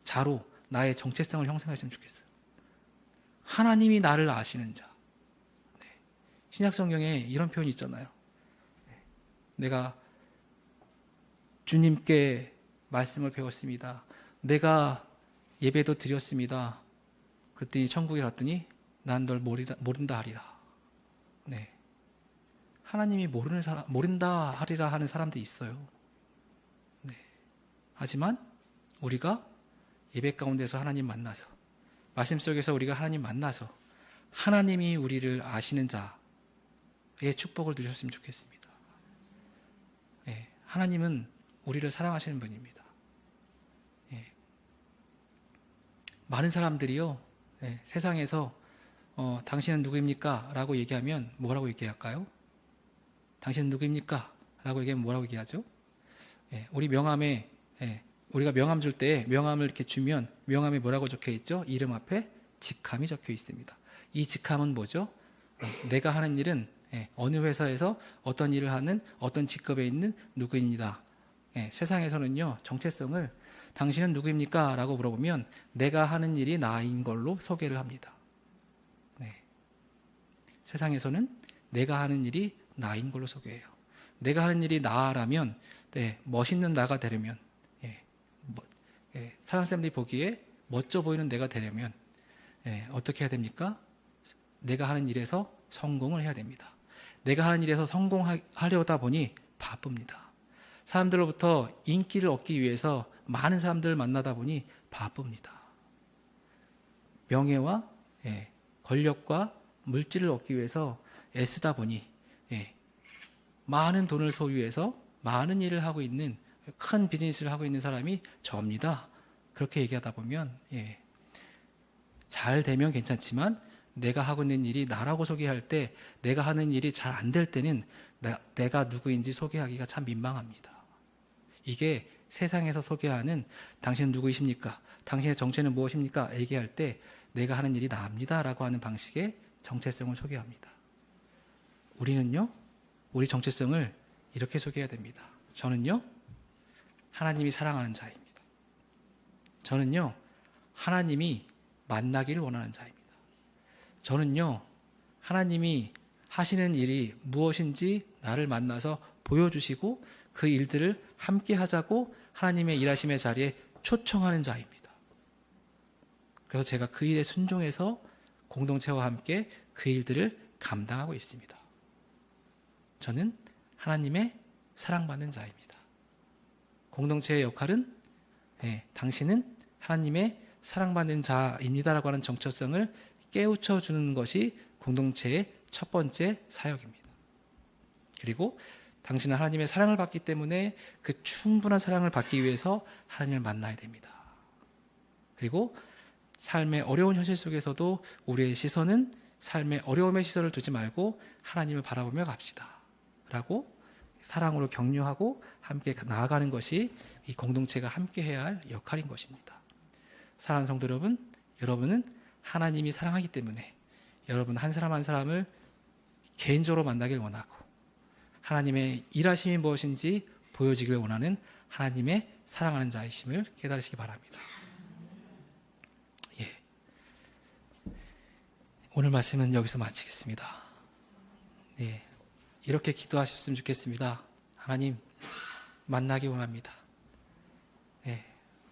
자로 나의 정체성을 형성했으면 좋겠어요. 하나님이 나를 아시는 자. 신약성경에 이런 표현이 있잖아요. 내가 주님께 말씀을 배웠습니다. 내가 예배도 드렸습니다. 그랬더니 천국에 갔더니 난 널 모른다 하리라. 하나님이 모른다 하리라 하는 사람들이 있어요. 하지만 우리가 예배 가운데서 하나님 만나서 말씀 속에서 우리가 하나님 만나서 하나님이 우리를 아시는 자의 축복을 누리셨으면 좋겠습니다. 하나님은 우리를 사랑하시는 분입니다. 많은 사람들이요, 세상에서 당신은 누구입니까? 라고 얘기하면 뭐라고 얘기할까요? 당신은 누구입니까? 라고 얘기하면 뭐라고 얘기하죠? 우리 명함에 우리가 명함 줄 때 명함을 이렇게 주면 명함에 뭐라고 적혀 있죠? 이름 앞에 직함이 적혀 있습니다. 이 직함은 뭐죠? 내가 하는 일은 어느 회사에서 어떤 일을 하는 어떤 직급에 있는 누구입니다. 세상에서는요, 정체성을 당신은 누구입니까? 라고 물어보면 내가 하는 일이 나인 걸로 소개를 합니다. 세상에서는 내가 하는 일이 나인 걸로 소개해요. 내가 하는 일이 나라면 멋있는 나가 되려면 사랑쌤들이 보기에 멋져 보이는 내가 되려면 어떻게 해야 됩니까? 내가 하는 일에서 성공을 해야 됩니다. 내가 하는 일에서 성공하려다 보니 바쁩니다. 사람들로부터 인기를 얻기 위해서 많은 사람들을 만나다 보니 바쁩니다. 명예와 권력과 물질을 얻기 위해서 애쓰다 보니 많은 돈을 소유해서 많은 일을 하고 있는 큰 비즈니스를 하고 있는 사람이 접니다. 그렇게 얘기하다 보면 잘 되면 괜찮지만 내가 하고 있는 일이 나라고 소개할 때 내가 하는 일이 잘 안 될 때는 내가 누구인지 소개하기가 참 민망합니다. 이게 세상에서 소개하는 당신은 누구이십니까? 당신의 정체는 무엇입니까? 얘기할 때 내가 하는 일이 나입니다 라고 하는 방식의 정체성을 소개합니다. 우리는요, 우리 정체성을 이렇게 소개해야 됩니다. 저는요, 하나님이 사랑하는 자입니다. 저는요, 하나님이 만나기를 원하는 자입니다. 저는요, 하나님이 하시는 일이 무엇인지 나를 만나서 보여주시고 그 일들을 함께 하자고 하나님의 일하심의 자리에 초청하는 자입니다. 그래서 제가 그 일에 순종해서 공동체와 함께 그 일들을 감당하고 있습니다. 저는 하나님의 사랑받는 자입니다. 공동체의 역할은 당신은 하나님의 사랑받는 자입니다라고 하는 정체성을 깨우쳐 주는 것이 공동체의 첫 번째 사역입니다. 그리고 당신은 하나님의 사랑을 받기 때문에 그 충분한 사랑을 받기 위해서 하나님을 만나야 됩니다. 그리고 삶의 어려운 현실 속에서도 우리의 시선은 삶의 어려움의 시선을 두지 말고 하나님을 바라보며 갑시다 라고 사랑으로 격려하고 함께 나아가는 것이 이 공동체가 함께 해야 할 역할인 것입니다. 사랑하는 성도 여러분, 여러분은 하나님이 사랑하기 때문에 여러분 한 사람 한 사람을 개인적으로 만나길 원하고 하나님의 일하심이 무엇인지 보여지길 원하는 하나님의 사랑하는 자이심을 깨달으시기 바랍니다. 오늘 말씀은 여기서 마치겠습니다. 이렇게 기도하셨으면 좋겠습니다. 하나님, 만나기 원합니다.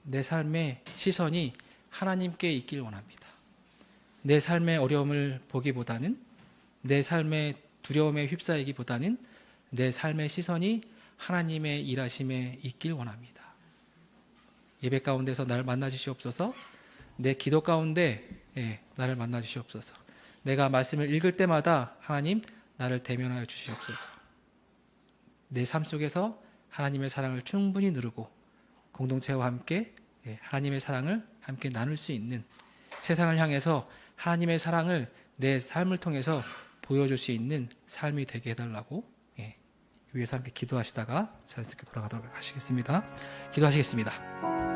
내 삶의 시선이 하나님께 있길 원합니다. 내 삶의 어려움을 보기보다는, 내 삶의 두려움에 휩싸이기보다는 내 삶의 시선이 하나님의 일하심에 있길 원합니다. 예배 가운데서 나를 만나 주시옵소서. 내 기도 가운데 나를 만나 주시옵소서. 내가 말씀을 읽을 때마다 하나님 나를 대면하여 주시옵소서. 내 삶 속에서 하나님의 사랑을 충분히 누르고 공동체와 함께 하나님의 사랑을 함께 나눌 수 있는, 세상을 향해서 하나님의 사랑을 내 삶을 통해서 보여줄 수 있는 삶이 되게 해달라고 위에서 함께 기도하시다가 자연스럽게 돌아가도록 하시겠습니다. 기도하시겠습니다.